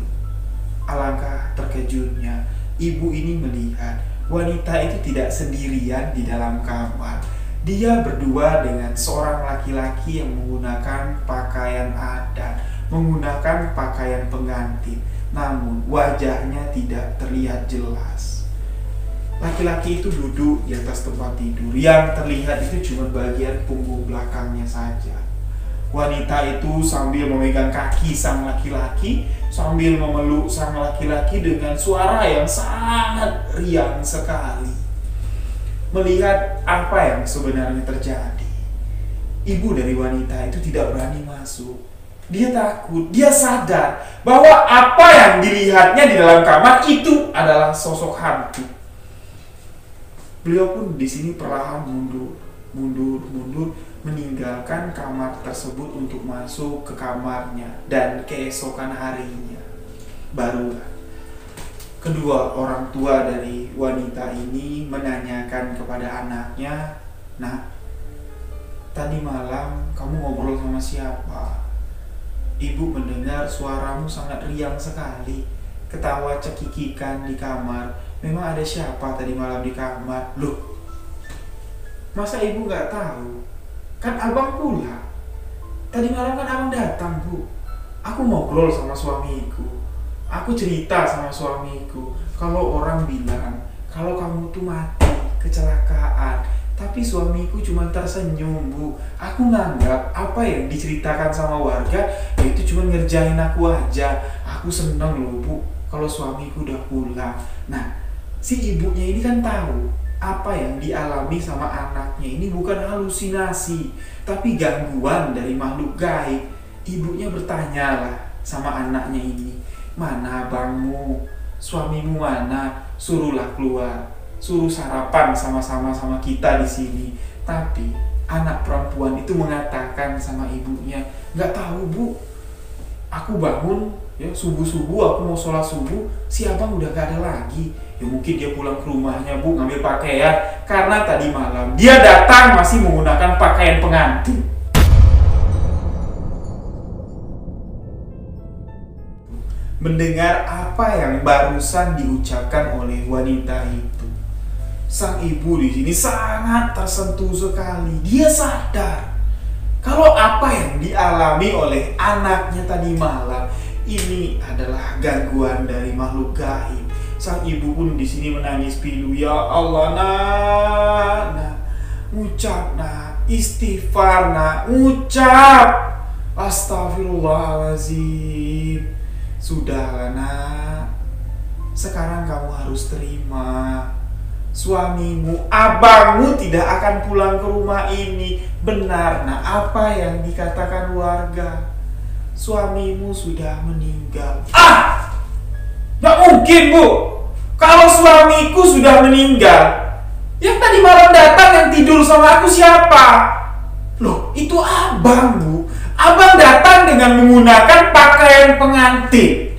[SPEAKER 1] Alangkah terkejutnya, ibu ini melihat wanita itu tidak sendirian di dalam kamar. Dia berdua dengan seorang laki-laki yang menggunakan pakaian adat, menggunakan pakaian pengantin, namun wajahnya tidak terlihat jelas. Laki-laki itu duduk di atas tempat tidur, yang terlihat itu cuma bagian punggung belakangnya saja. Wanita itu sambil memegang kaki sang laki-laki, sambil memeluk sang laki-laki dengan suara yang sangat riang sekali. Melihat apa yang sebenarnya terjadi, ibu dari wanita itu tidak berani masuk. Dia takut, dia sadar bahwa apa yang dilihatnya di dalam kamar itu adalah sosok hantu. Beliau pun di sini perlahan mundur, meninggalkan kamar tersebut untuk masuk ke kamarnya. Dan keesokan harinya, barulah kedua orang tua dari wanita ini menanyakan kepada anaknya, "Nak, tadi malam kamu ngobrol sama siapa? Ibu mendengar suaramu sangat riang sekali, ketawa cekikikan di kamar. Memang ada siapa tadi malam di kamar?" "Loh, masa ibu gak tahu? Kan abang pulang. Tadi malam kan abang datang, Bu. Aku ngobrol sama suamiku. Aku cerita sama suamiku kalau orang bilang kalau kamu tuh mati kecelakaan, tapi suamiku cuma tersenyum, Bu. Aku nganggap apa yang diceritakan sama warga itu cuma ngerjain aku aja. Aku seneng loh, Bu, kalau suamiku udah pulang." Nah, si ibunya ini kan tahu apa yang dialami sama anaknya ini bukan halusinasi, tapi gangguan dari makhluk gaib. Ibunya bertanya lah sama anaknya ini, "Mana abangmu? Suamimu mana? Suruhlah keluar. Suruh sarapan sama-sama sama kita di sini." Tapi anak perempuan itu mengatakan sama ibunya, "Nggak tahu, Bu. Aku bangun ya subuh-subuh, aku mau sholat subuh, si abang udah gak ada lagi. Ya mungkin dia pulang ke rumahnya, Bu, ngambil pakaian, karena tadi malam dia datang masih menggunakan pakaian pengantin." Mendengar apa yang barusan diucapkan oleh wanita itu, sang ibu di sini sangat tersentuh sekali. Dia sadar kalau apa yang dialami oleh anaknya tadi malam ini adalah gangguan dari makhluk gaib. Sang ibu pun di sini menangis pilu. "Ya Allah, nak, ucap nak, istighfar nak, ucap astagfirullahaladzim. Sudahlah nak, sekarang kamu harus terima. Suamimu, abangmu tidak akan pulang ke rumah ini. Benar nak apa yang dikatakan warga. Suamimu sudah meninggal." "Ah! Gak mungkin, Bu. Kalau suamiku sudah meninggal, yang tadi malam datang yang tidur sama aku siapa?" "Loh, itu abang, Bu. Abang datang dengan menggunakan pakaian pengantin."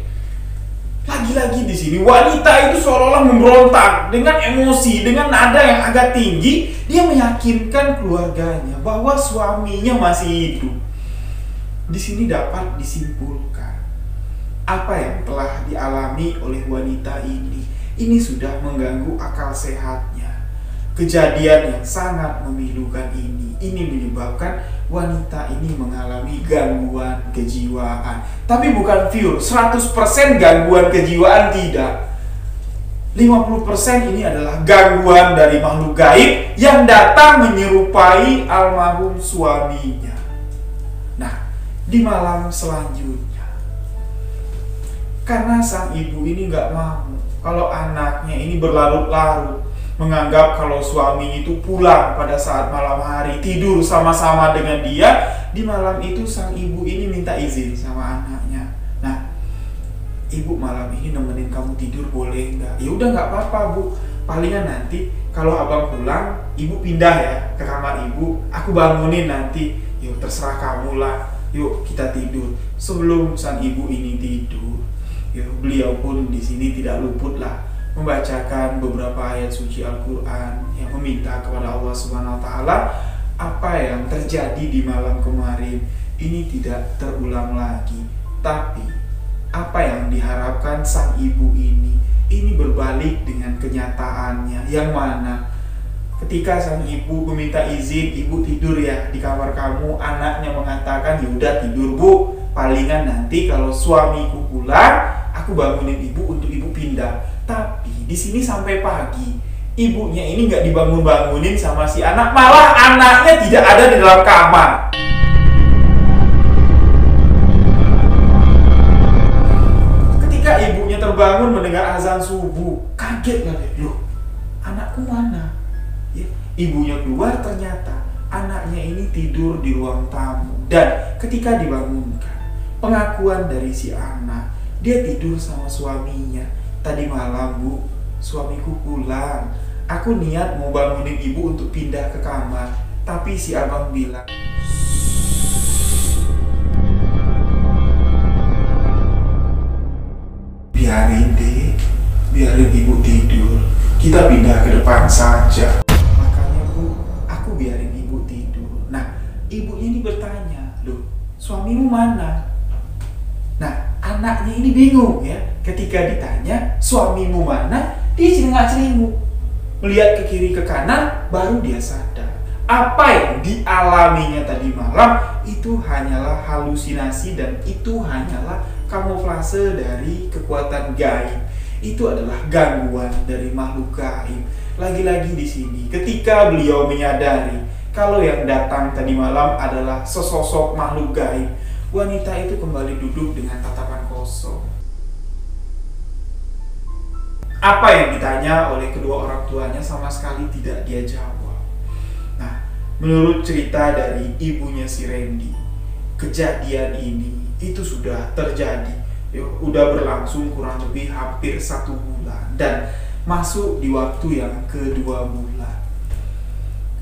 [SPEAKER 1] Lagi-lagi di sini wanita itu seolah-olah memberontak dengan emosi, dengan nada yang agak tinggi. Dia meyakinkan keluarganya bahwa suaminya masih hidup. Di sini dapat disimpulkan apa yang telah dialami dialami oleh wanita ini. Ini sudah mengganggu akal sehatnya. Kejadian yang sangat memilukan ini menyebabkan wanita ini mengalami gangguan kejiwaan. Tapi bukan pure 100% gangguan kejiwaan, tidak. 50% ini adalah gangguan dari makhluk gaib yang datang menyerupai almarhum suaminya. Nah, di malam selanjutnya, karena sang ibu ini nggak mau kalau anaknya ini berlarut-larut, menganggap kalau suami itu pulang pada saat malam hari, tidur sama-sama dengan dia, di malam itu sang ibu ini minta izin sama anaknya. Nah, ibu malam ini nemenin kamu tidur boleh nggak? Ya udah nggak apa-apa bu, palingan nanti kalau abang pulang, ibu pindah ya ke kamar ibu, aku bangunin nanti. Yuk terserah kamu lah, yuk kita tidur. Sebelum sang ibu ini tidur, yuk beliau pun di sini tidak luput lah membacakan beberapa ayat suci Al-Quran yang meminta kepada Allah Subhanahu Wa Taala apa yang terjadi di malam kemarin ini tidak terulang lagi, tapi apa yang diharapkan sang ibu ini berbalik dengan kenyataannya, yang mana ketika sang ibu meminta izin, ibu tidur ya di kamar kamu, anaknya mengatakan ya udah tidur bu, palingan nanti kalau suamiku pulang aku bangunin ibu untuk ibu pindah. Tapi di sini sampai pagi ibunya ini nggak dibangun-bangunin sama si anak, malah anaknya tidak ada di dalam kamar. Ibunya terbangun mendengar azan subuh, kaget lah deh, loh anakku mana? Ya, ibunya keluar, ternyata anaknya ini tidur di ruang tamu. Dan ketika dibangunkan, pengakuan dari si anak, dia tidur sama suaminya. Tadi malam bu, suamiku pulang, aku niat mau bangunin ibu untuk pindah ke kamar, tapi si abang bilang, biarin ibu tidur, kita pindah ke depan saja. Makanya bu, aku biarin ibu tidur. Nah, ibunya ini bertanya, loh suamimu mana? Nah, anaknya ini bingung ya, ketika ditanya suamimu mana, dia celingak-celinguk, melihat ke kiri ke kanan, baru dia sadar apa yang dialaminya tadi malam itu hanyalah halusinasi dan itu hanyalah kamuflase dari kekuatan gaib. Itu adalah gangguan dari makhluk gaib. Lagi-lagi di sini, ketika beliau menyadari kalau yang datang tadi malam adalah sesosok makhluk gaib, wanita itu kembali duduk dengan tatapan kosong. Apa yang ditanya oleh kedua orang tuanya sama sekali tidak dia jawab. Nah, menurut cerita dari ibunya si Randy, kejadian ini itu sudah terjadi, udah berlangsung kurang lebih hampir 1 bulan dan masuk di waktu yang kedua bulan.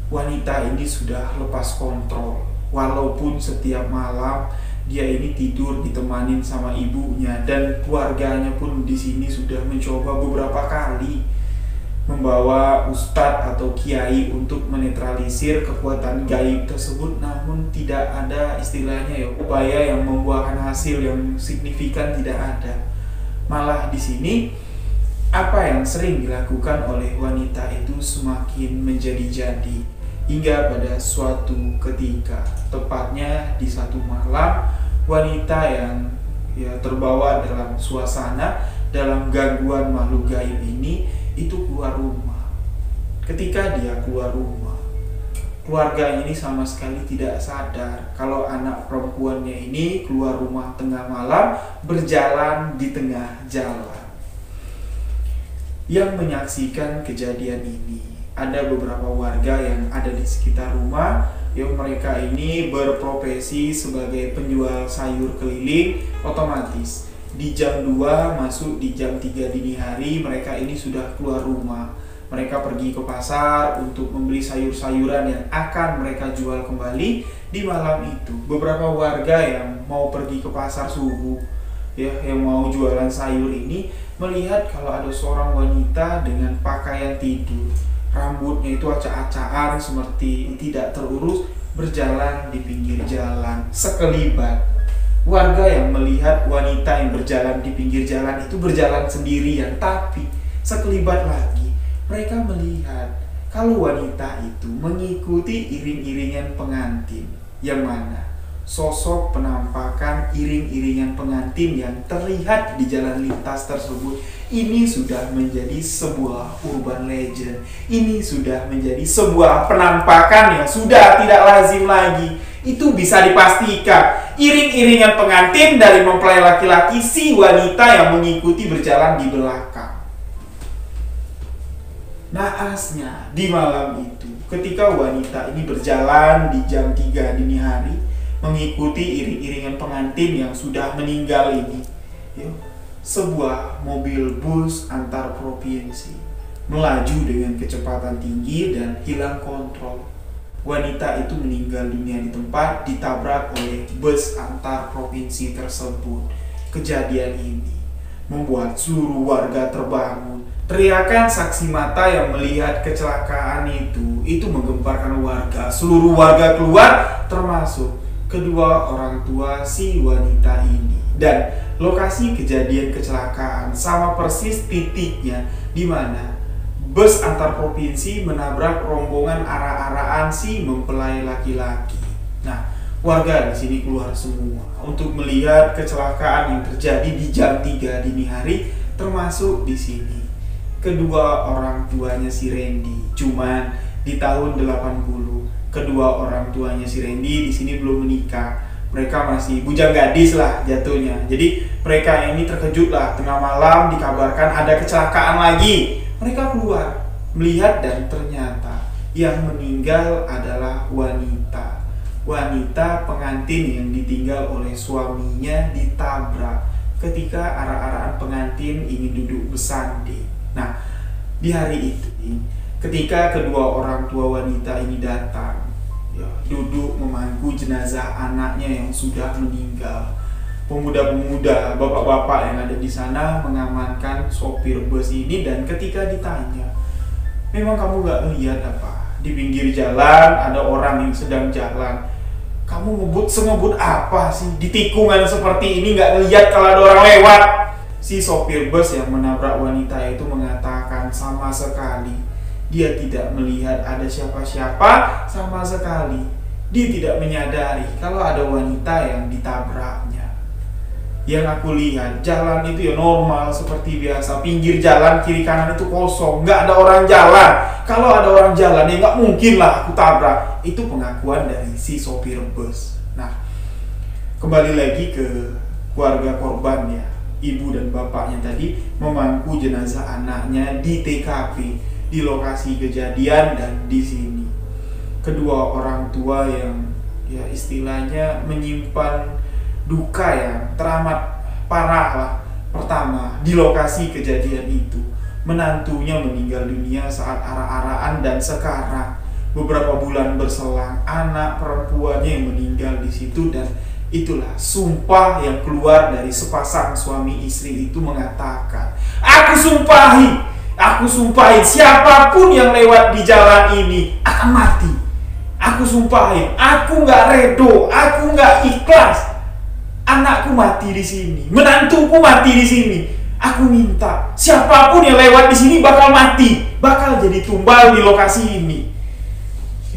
[SPEAKER 1] Wanita ini sudah lepas kontrol, walaupun setiap malam dia ini tidur ditemanin sama ibunya, dan keluarganya pun di sini sudah mencoba beberapa kali membawa ustadz atau kiai untuk menetralisir kekuatan gaib tersebut, namun tidak ada istilahnya ya upaya yang membuahkan hasil yang signifikan, tidak ada. Malah di sini apa yang sering dilakukan oleh wanita itu semakin menjadi-jadi, hingga pada suatu ketika, tepatnya di satu malam, wanita yang terbawa dalam suasana, dalam gangguan makhluk gaib ini, itu keluar rumah. Ketika dia keluar rumah, keluarga ini sama sekali tidak sadar kalau anak perempuannya ini keluar rumah tengah malam, berjalan di tengah jalan. Yang menyaksikan kejadian ini ada beberapa warga yang ada di sekitar rumah, yang mereka ini berprofesi sebagai penjual sayur keliling. Otomatis di jam 2 masuk di jam 3 dini hari, mereka ini sudah keluar rumah. Mereka pergi ke pasar untuk membeli sayur-sayuran yang akan mereka jual kembali di malam itu. Beberapa warga yang mau pergi ke pasar subuh, yang mau jualan sayur ini, melihat kalau ada seorang wanita dengan pakaian tidur, rambutnya itu acak-acakan seperti tidak terurus, berjalan di pinggir jalan. Sekelibat Warga yang melihat wanita yang berjalan di pinggir jalan itu berjalan sendirian, tapi sekelibat lagi mereka melihat kalau wanita itu mengikuti iring-iringan pengantin, yang mana sosok penampakan iring-iringan pengantin yang terlihat di jalan lintas tersebut ini sudah menjadi sebuah urban legend. Ini sudah menjadi sebuah penampakan yang sudah tidak lazim lagi. Itu bisa dipastikan iring-iringan pengantin dari mempelai laki-laki si wanita yang mengikuti berjalan di belakang. Naasnya di malam itu, ketika wanita ini berjalan di jam 3 dini hari mengikuti iring-iringan pengantin yang sudah meninggal ini, sebuah mobil bus antar provinsi melaju dengan kecepatan tinggi dan hilang kontrol. Wanita itu meninggal dunia di tempat, ditabrak oleh bus antar provinsi tersebut. Kejadian ini membuat seluruh warga terbangun. Teriakan saksi mata yang melihat kecelakaan itu menggemparkan warga. Seluruh warga keluar, termasuk kedua orang tua si wanita ini. Dan lokasi kejadian kecelakaan sama persis titiknya di mana bus antar provinsi menabrak rombongan arah-arahan si mempelai laki-laki. Nah, warga di sini keluar semua untuk melihat kecelakaan yang terjadi di jam 3 dini hari, termasuk di sini kedua orang tuanya si Randy. Cuman di tahun 80, kedua orang tuanya si Randy di sini belum menikah. Mereka masih bujang gadis lah jatuhnya. Jadi mereka ini terkejut lah, tengah malam dikabarkan ada kecelakaan lagi. Mereka keluar melihat dan ternyata yang meninggal adalah wanita. Wanita pengantin yang ditinggal oleh suaminya ditabrak ketika arah-arahan pengantin ingin duduk bersanding. Nah, di hari itu ketika kedua orang tua wanita ini datang, duduk memangku jenazah anaknya yang sudah meninggal, pemuda-pemuda, bapak-bapak yang ada di sana mengamankan sopir bus ini. Dan ketika ditanya, memang kamu gak lihat apa? Di pinggir jalan ada orang yang sedang jalan, kamu ngebut apa sih? Di tikungan seperti ini gak ngeliat kalau ada orang lewat? Si sopir bus yang menabrak wanita itu mengatakan sama sekali dia tidak melihat ada siapa-siapa sama sekali. Dia tidak menyadari kalau ada wanita yang ditabraknya. Yang aku lihat, jalan itu ya normal seperti biasa. Pinggir jalan kiri kanan itu kosong, nggak ada orang jalan. Kalau ada orang jalan ya nggak mungkin lah aku tabrak. Itu pengakuan dari si sopir bus. Nah, kembali lagi ke keluarga korban ya. Ibu dan bapaknya tadi memangku jenazah anaknya di TKP, di lokasi kejadian. Dan di sini kedua orang tua yang ya istilahnya menyimpan duka yang teramat parah lah. Pertama, di lokasi kejadian itu menantunya meninggal dunia saat arah-arahan, dan sekarang beberapa bulan berselang anak perempuannya yang meninggal di situ. Dan itulah sumpah yang keluar dari sepasang suami istri itu mengatakan, aku sumpahin siapapun yang lewat di jalan ini akan mati. Aku sumpahin, aku nggak redo, aku nggak ikhlas. Anakku mati di sini, menantuku mati di sini. Aku minta siapapun yang lewat di sini bakal mati, bakal jadi tumbal di lokasi ini.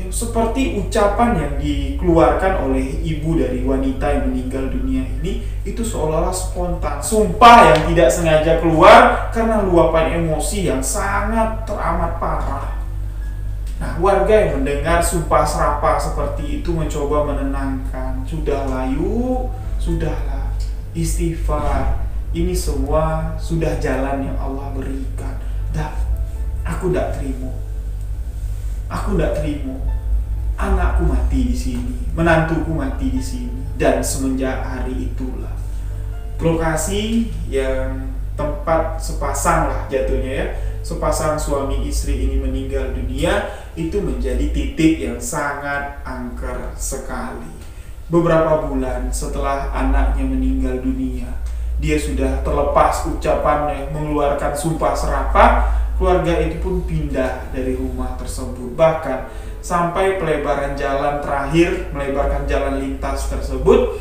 [SPEAKER 1] Seperti ucapan yang dikeluarkan oleh ibu dari wanita yang meninggal dunia ini, itu seolah-olah spontan, sumpah yang tidak sengaja keluar karena luapan emosi yang sangat teramat parah. Nah, warga yang mendengar sumpah serapah seperti itu mencoba menenangkan. Sudahlah yuk, sudahlah, istighfar. Ini semua sudah jalan yang Allah berikan. Aku tidak terima. Anakku mati di sini, menantuku mati di sini. Dan semenjak hari itulah lokasi yang tempat sepasang lah jatuhnya ya, sepasang suami istri ini meninggal dunia, itu menjadi titik yang sangat angker sekali. Beberapa bulan setelah anaknya meninggal dunia, dia sudah terlepas ucapannya mengeluarkan sumpah serapah. Keluarga itu pun pindah dari rumah tersebut. Bahkan sampai pelebaran jalan terakhir, melebarkan jalan lintas tersebut,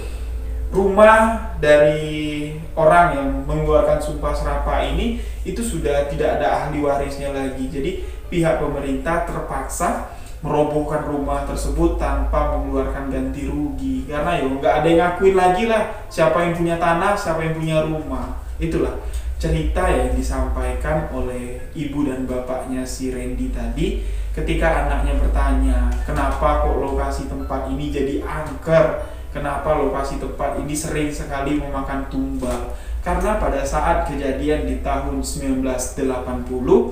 [SPEAKER 1] rumah dari orang yang mengeluarkan sumpah serapah ini itu sudah tidak ada ahli warisnya lagi. Jadi pihak pemerintah terpaksa merobohkan rumah tersebut tanpa mengeluarkan ganti rugi, karena nggak ada yang ngakuin lagi lah siapa yang punya tanah, siapa yang punya rumah. Itulah cerita yang disampaikan oleh ibu dan bapaknya si Randy tadi ketika anaknya bertanya, kenapa kok lokasi tempat ini jadi angker, kenapa lokasi tempat ini sering sekali memakan tumbal. Karena pada saat kejadian di tahun 1980,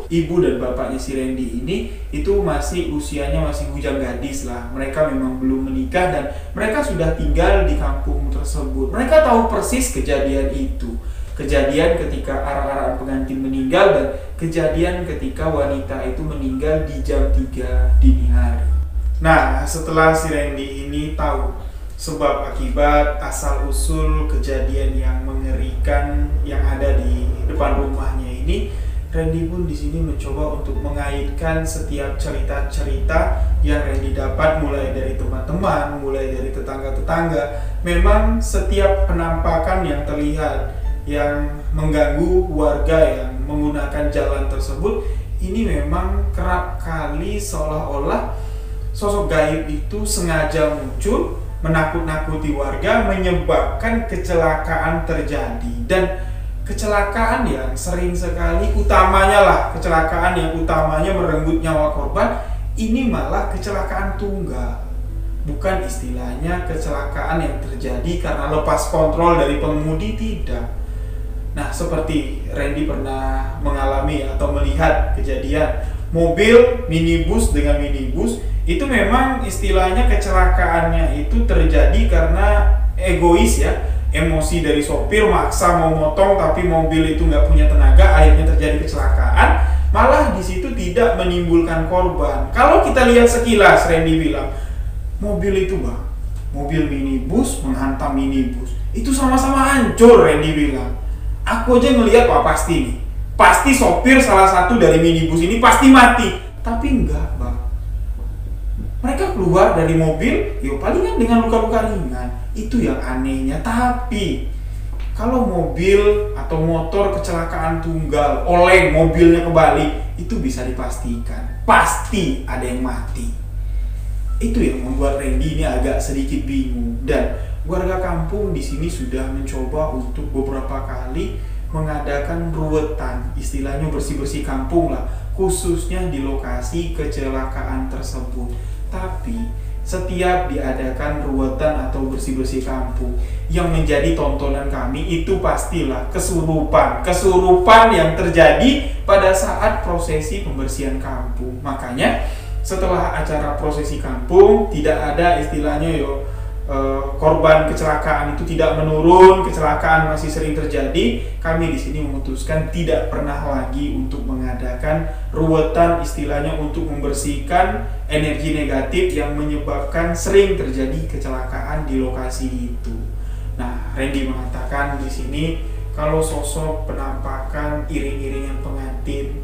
[SPEAKER 1] ibu dan bapaknya si Randy ini itu usianya masih bujang gadis lah. Mereka memang belum menikah dan mereka sudah tinggal di kampung tersebut. Mereka tahu persis kejadian itu. Kejadian ketika arak-arakan pengantin meninggal dan kejadian ketika wanita itu meninggal di jam 3 dini hari. Nah, setelah si Randy ini tahu sebab akibat asal-usul kejadian yang mengerikan yang ada di depan rumahnya ini, Randy pun di sini mencoba untuk mengaitkan setiap cerita-cerita yang Randy dapat mulai dari teman-teman, mulai dari tetangga-tetangga. Memang setiap penampakan yang terlihat yang mengganggu warga yang menggunakan jalan tersebut ini memang kerap kali seolah-olah sosok gaib itu sengaja muncul, menakut-nakuti warga, menyebabkan kecelakaan terjadi. Dan kecelakaan yang sering sekali kecelakaan yang utamanya merenggut nyawa korban ini malah kecelakaan tunggal, bukan istilahnya kecelakaan yang terjadi karena lepas kontrol dari pengemudi, tidak. Nah, seperti Randy pernah mengalami atau melihat kejadian mobil minibus dengan minibus, itu memang istilahnya kecelakaannya itu terjadi karena egois ya, emosi dari sopir maksa mau motong tapi mobil itu nggak punya tenaga, akhirnya terjadi kecelakaan. Malah di situ tidak menimbulkan korban. Kalau kita lihat sekilas, Randy bilang mobil itu mobil minibus menghantam minibus, itu sama-sama hancur. Randy bilang, aku aja ngelihat pasti sopir salah satu dari minibus ini pasti mati. Tapi enggak, Bang. Mereka keluar dari mobil, palingan dengan luka-luka ringan. Itu yang anehnya. Tapi kalau mobil atau motor kecelakaan tunggal, oleng, mobilnya kebalik, itu bisa dipastikan pasti ada yang mati. Itu yang membuat Randy ini agak sedikit bingung. Dan warga kampung di sini sudah mencoba untuk beberapa kali mengadakan ruwetan, istilahnya bersih-bersih kampung lah, khususnya di lokasi kecelakaan tersebut. Tapi setiap diadakan ruwetan atau bersih-bersih kampung, yang menjadi tontonan kami itu pastilah kesurupan yang terjadi pada saat prosesi pembersihan kampung. Makanya setelah acara prosesi kampung tidak ada istilahnya korban kecelakaan itu tidak menurun, kecelakaan masih sering terjadi. Kami di sini memutuskan tidak pernah lagi untuk mengadakan ruwetan, istilahnya untuk membersihkan energi negatif yang menyebabkan sering terjadi kecelakaan di lokasi itu. Nah, Randy mengatakan di sini kalau sosok penampakan iring-iringan pengantin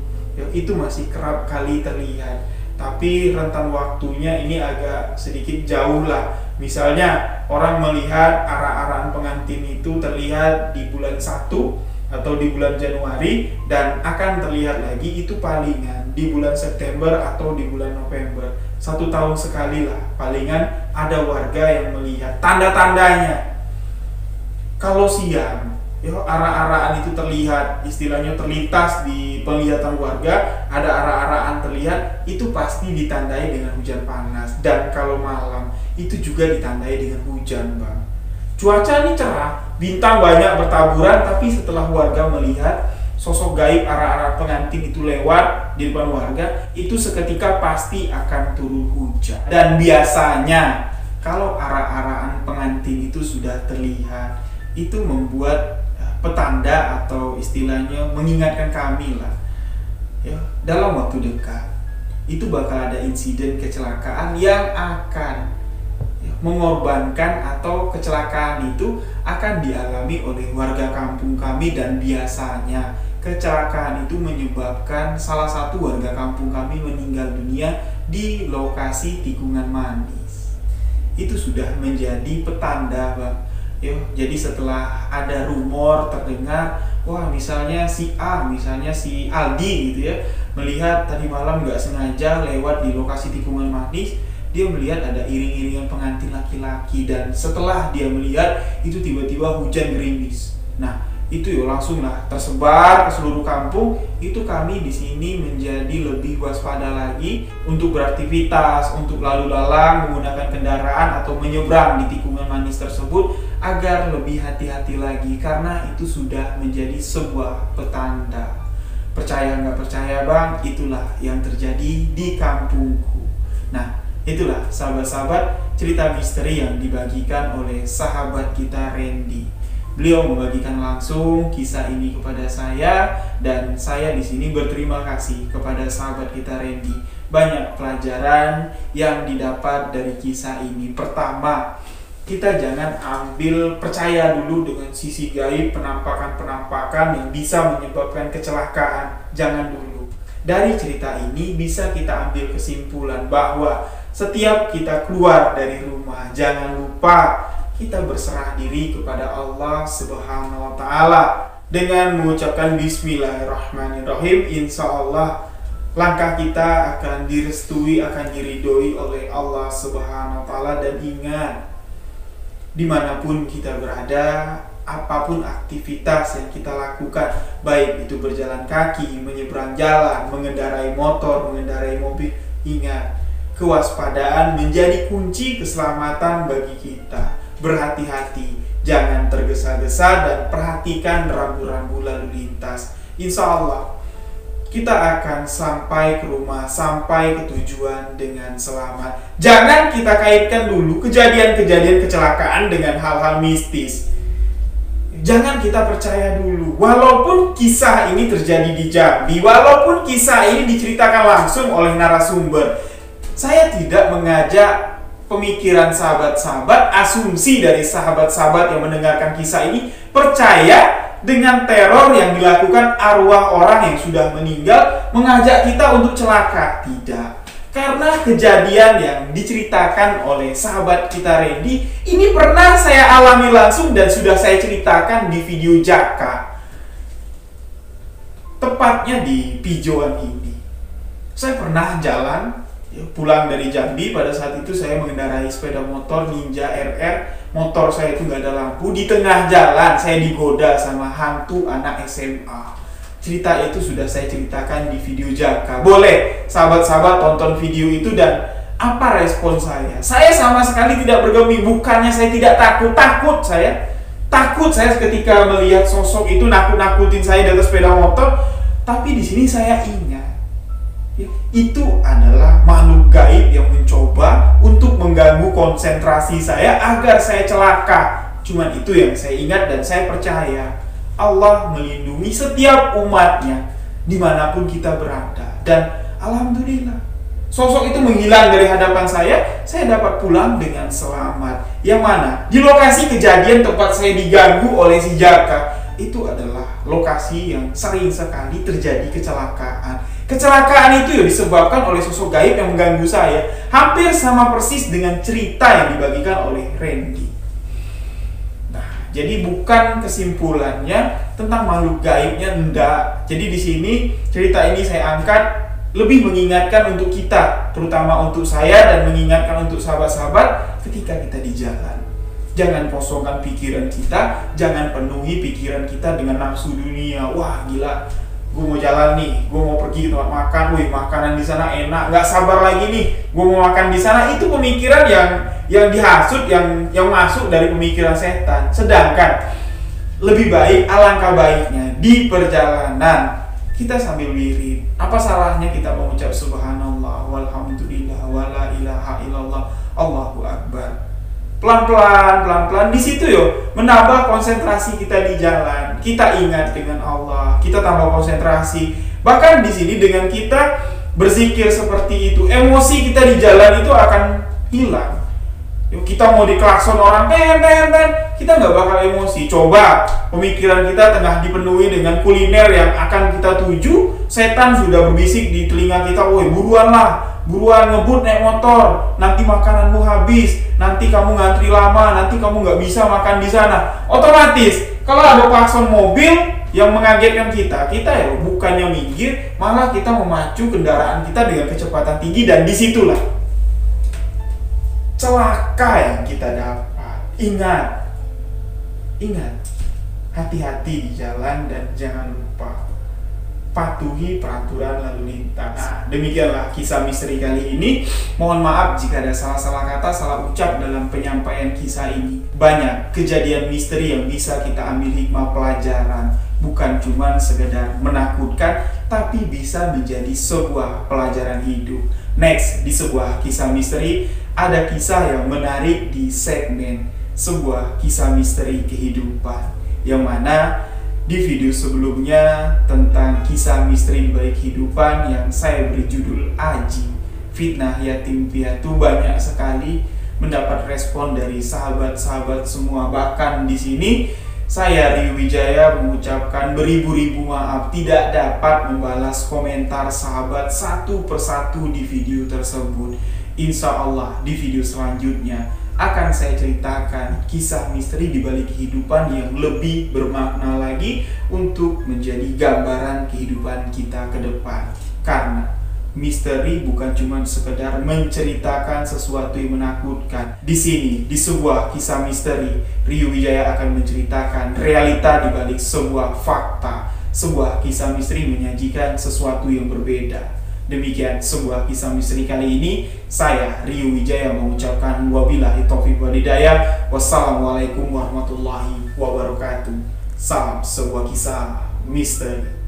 [SPEAKER 1] itu masih kerap kali terlihat. Tapi rentan waktunya ini agak sedikit jauh lah. Misalnya orang melihat arak-arakan pengantin itu terlihat di bulan 1 atau di bulan Januari, dan akan terlihat lagi itu palingan di bulan September atau di bulan November. 1 tahun sekali lah palingan ada warga yang melihat tanda-tandanya. Kalau siang arak-arakan itu terlihat, istilahnya terlintas di penglihatan warga, ada arak-arakan terlihat, itu pasti ditandai dengan hujan panas. Dan kalau malam itu juga ditandai dengan hujan, Bang. Cuaca ini cerah, bintang banyak bertaburan, tapi setelah warga melihat sosok gaib arak-arakan pengantin itu lewat di depan warga, itu seketika pasti akan turun hujan. Dan biasanya kalau arak-arakan pengantin itu sudah terlihat, itu membuat petanda atau istilahnya mengingatkan kami lah dalam waktu dekat itu bakal ada insiden kecelakaan yang akan mengorbankan, atau kecelakaan itu akan dialami oleh warga kampung kami. Dan biasanya kecelakaan itu menyebabkan salah satu warga kampung kami meninggal dunia di lokasi tikungan manis. Itu sudah menjadi petanda, Bang. Ya, jadi setelah ada rumor terdengar, wah misalnya si A, misalnya si Aldi gitu ya, melihat tadi malam nggak sengaja lewat di lokasi tikungan manis, dia melihat ada iring-iringan pengantin laki-laki, dan setelah dia melihat itu tiba-tiba hujan gerimis. Nah, itu ya langsung lah tersebar ke seluruh kampung. Itu kami di sini menjadi lebih waspada lagi untuk beraktivitas, untuk lalu lalang menggunakan kendaraan atau menyeberang di tikungan manis tersebut agar lebih hati-hati lagi, karena itu sudah menjadi sebuah petanda. Percaya nggak percaya bang, itulah yang terjadi di kampungku. Nah, itulah sahabat-sahabat cerita misteri yang dibagikan oleh sahabat kita Randy. Beliau membagikan langsung kisah ini kepada saya, dan saya di sini berterima kasih kepada sahabat kita Randy. Banyak pelajaran yang didapat dari kisah ini. Pertama, kita jangan ambil percaya dulu dengan sisi gaib, penampakan-penampakan yang bisa menyebabkan kecelakaan. Jangan dulu. Dari cerita ini bisa kita ambil kesimpulan bahwa setiap kita keluar dari rumah, jangan lupa kita berserah diri kepada Allah Subhanahu wa Ta'ala dengan mengucapkan Bismillahirrahmanirrahim. Insya Allah langkah kita akan direstui, akan diridhoi oleh Allah Subhanahu wa Ta'ala. Dan ingat, dimanapun kita berada, apapun aktivitas yang kita lakukan, baik itu berjalan kaki, menyeberang jalan, mengendarai motor, mengendarai mobil, ingat, kewaspadaan menjadi kunci keselamatan bagi kita. Berhati-hati, jangan tergesa-gesa, dan perhatikan rambu-rambu lalu lintas. Insya Allah kita akan sampai ke rumah, sampai ke tujuan dengan selamat. Jangan kita kaitkan dulu kejadian-kejadian kecelakaan dengan hal-hal mistis. Jangan kita percaya dulu. Walaupun kisah ini terjadi di Jambi, walaupun kisah ini diceritakan langsung oleh narasumber, saya tidak mengajak pemikiran sahabat-sahabat, asumsi dari sahabat-sahabat yang mendengarkan kisah ini percaya dengan teror yang dilakukan arwah orang yang sudah meninggal mengajak kita untuk celaka. Tidak. Karena kejadian yang diceritakan oleh sahabat kita Randy ini pernah saya alami langsung dan sudah saya ceritakan di video Jaka. Tepatnya di Pijoan ini. Saya pernah jalan pulang dari Jambi. Pada saat itu saya mengendarai sepeda motor Ninja RR. Motor saya itu nggak ada lampu. Di tengah jalan saya digoda sama hantu anak SMA. Cerita itu sudah saya ceritakan di video Jaka. Boleh sahabat-sahabat tonton video itu. Dan apa respon saya? Saya sama sekali tidak bergeming. Bukannya saya tidak takut. Takut saya ketika melihat sosok itu nakut-nakutin saya di atas sepeda motor. Tapi di sini saya ingat, itu adalah makhluk gaib yang mencoba untuk mengganggu konsentrasi saya agar saya celaka. Cuman itu yang saya ingat, dan saya percaya Allah melindungi setiap umatnya dimanapun kita berada. Dan alhamdulillah sosok itu menghilang dari hadapan saya dapat pulang dengan selamat. Yang mana di lokasi kejadian tempat saya diganggu oleh si Jaka, itu adalah lokasi yang sering sekali terjadi kecelakaan. Kecelakaan itu ya disebabkan oleh sosok gaib yang mengganggu saya. Hampir sama persis dengan cerita yang dibagikan oleh Randy. Nah, jadi bukan kesimpulannya tentang makhluk gaibnya, enggak. Jadi di sini cerita ini saya angkat lebih mengingatkan untuk kita, terutama untuk saya, dan mengingatkan untuk sahabat-sahabat ketika kita di jalan. Jangan kosongkan pikiran kita, jangan penuhi pikiran kita dengan nafsu dunia. Wah gila, gue mau jalan nih, gue mau pergi ke tempat makan, wih makanan di sana enak, nggak sabar lagi nih, gue mau makan di sana. Itu pemikiran yang dihasut, yang masuk dari pemikiran setan. Sedangkan lebih baik, alangkah baiknya di perjalanan kita sambil wirid. Apa salahnya kita mengucap subhanallah walhamdulillah wala ilaha illallah Allahu akbar. Pelan-pelan di situ menambah konsentrasi kita di jalan. Kita ingat dengan Allah, kita tambah konsentrasi. Bahkan di sini dengan kita berzikir seperti itu, emosi kita di jalan itu akan hilang. Kita mau diklakson orang, kita nggak bakal emosi. Coba pemikiran kita tengah dipenuhi dengan kuliner yang akan kita tuju, setan sudah berbisik di telinga kita, woi buruan lah, buruan ngebut naik motor, nanti makananmu habis, nanti kamu ngantri lama, nanti kamu nggak bisa makan di sana. Otomatis kalau ada klakson mobil yang mengagetkan kita ya bukannya minggir, malah kita memacu kendaraan kita dengan kecepatan tinggi, dan disitulah celaka yang kita dapat. Ingat, hati-hati di jalan dan jangan lupa patuhi peraturan lalu lintas. Nah, demikianlah kisah misteri kali ini. Mohon maaf jika ada salah-salah kata, salah ucap dalam penyampaian kisah ini. Banyak kejadian misteri yang bisa kita ambil hikmah pelajaran, bukan cuma sekedar menakutkan, tapi bisa menjadi sebuah pelajaran hidup. Next, di sebuah kisah misteri, ada kisah yang menarik di segmen sebuah kisah misteri kehidupan, yang mana di video sebelumnya tentang kisah misteri di balik kehidupan yang saya beri judul Aji, Fitnah Yatim Piatu, banyak sekali mendapat respon dari sahabat-sahabat semua. Bahkan di sini saya Rio Wijaya mengucapkan beribu-ribu maaf tidak dapat membalas komentar sahabat satu persatu di video tersebut. Insya Allah di video selanjutnya akan saya ceritakan kisah misteri di balik kehidupan yang lebih bermakna lagi untuk menjadi gambaran kehidupan kita ke depan. Karena misteri bukan cuma sekedar menceritakan sesuatu yang menakutkan. Di sini, di sebuah kisah misteri, Rio Wijaya akan menceritakan realita di balik sebuah fakta. Sebuah kisah misteri menyajikan sesuatu yang berbeda. Demikian sebuah kisah misteri kali ini. Saya Rio Wijaya mengucapkan wabillahi taufiq wal hidayah. Wassalamualaikum warahmatullahi wabarakatuh. Salam sebuah kisah misteri.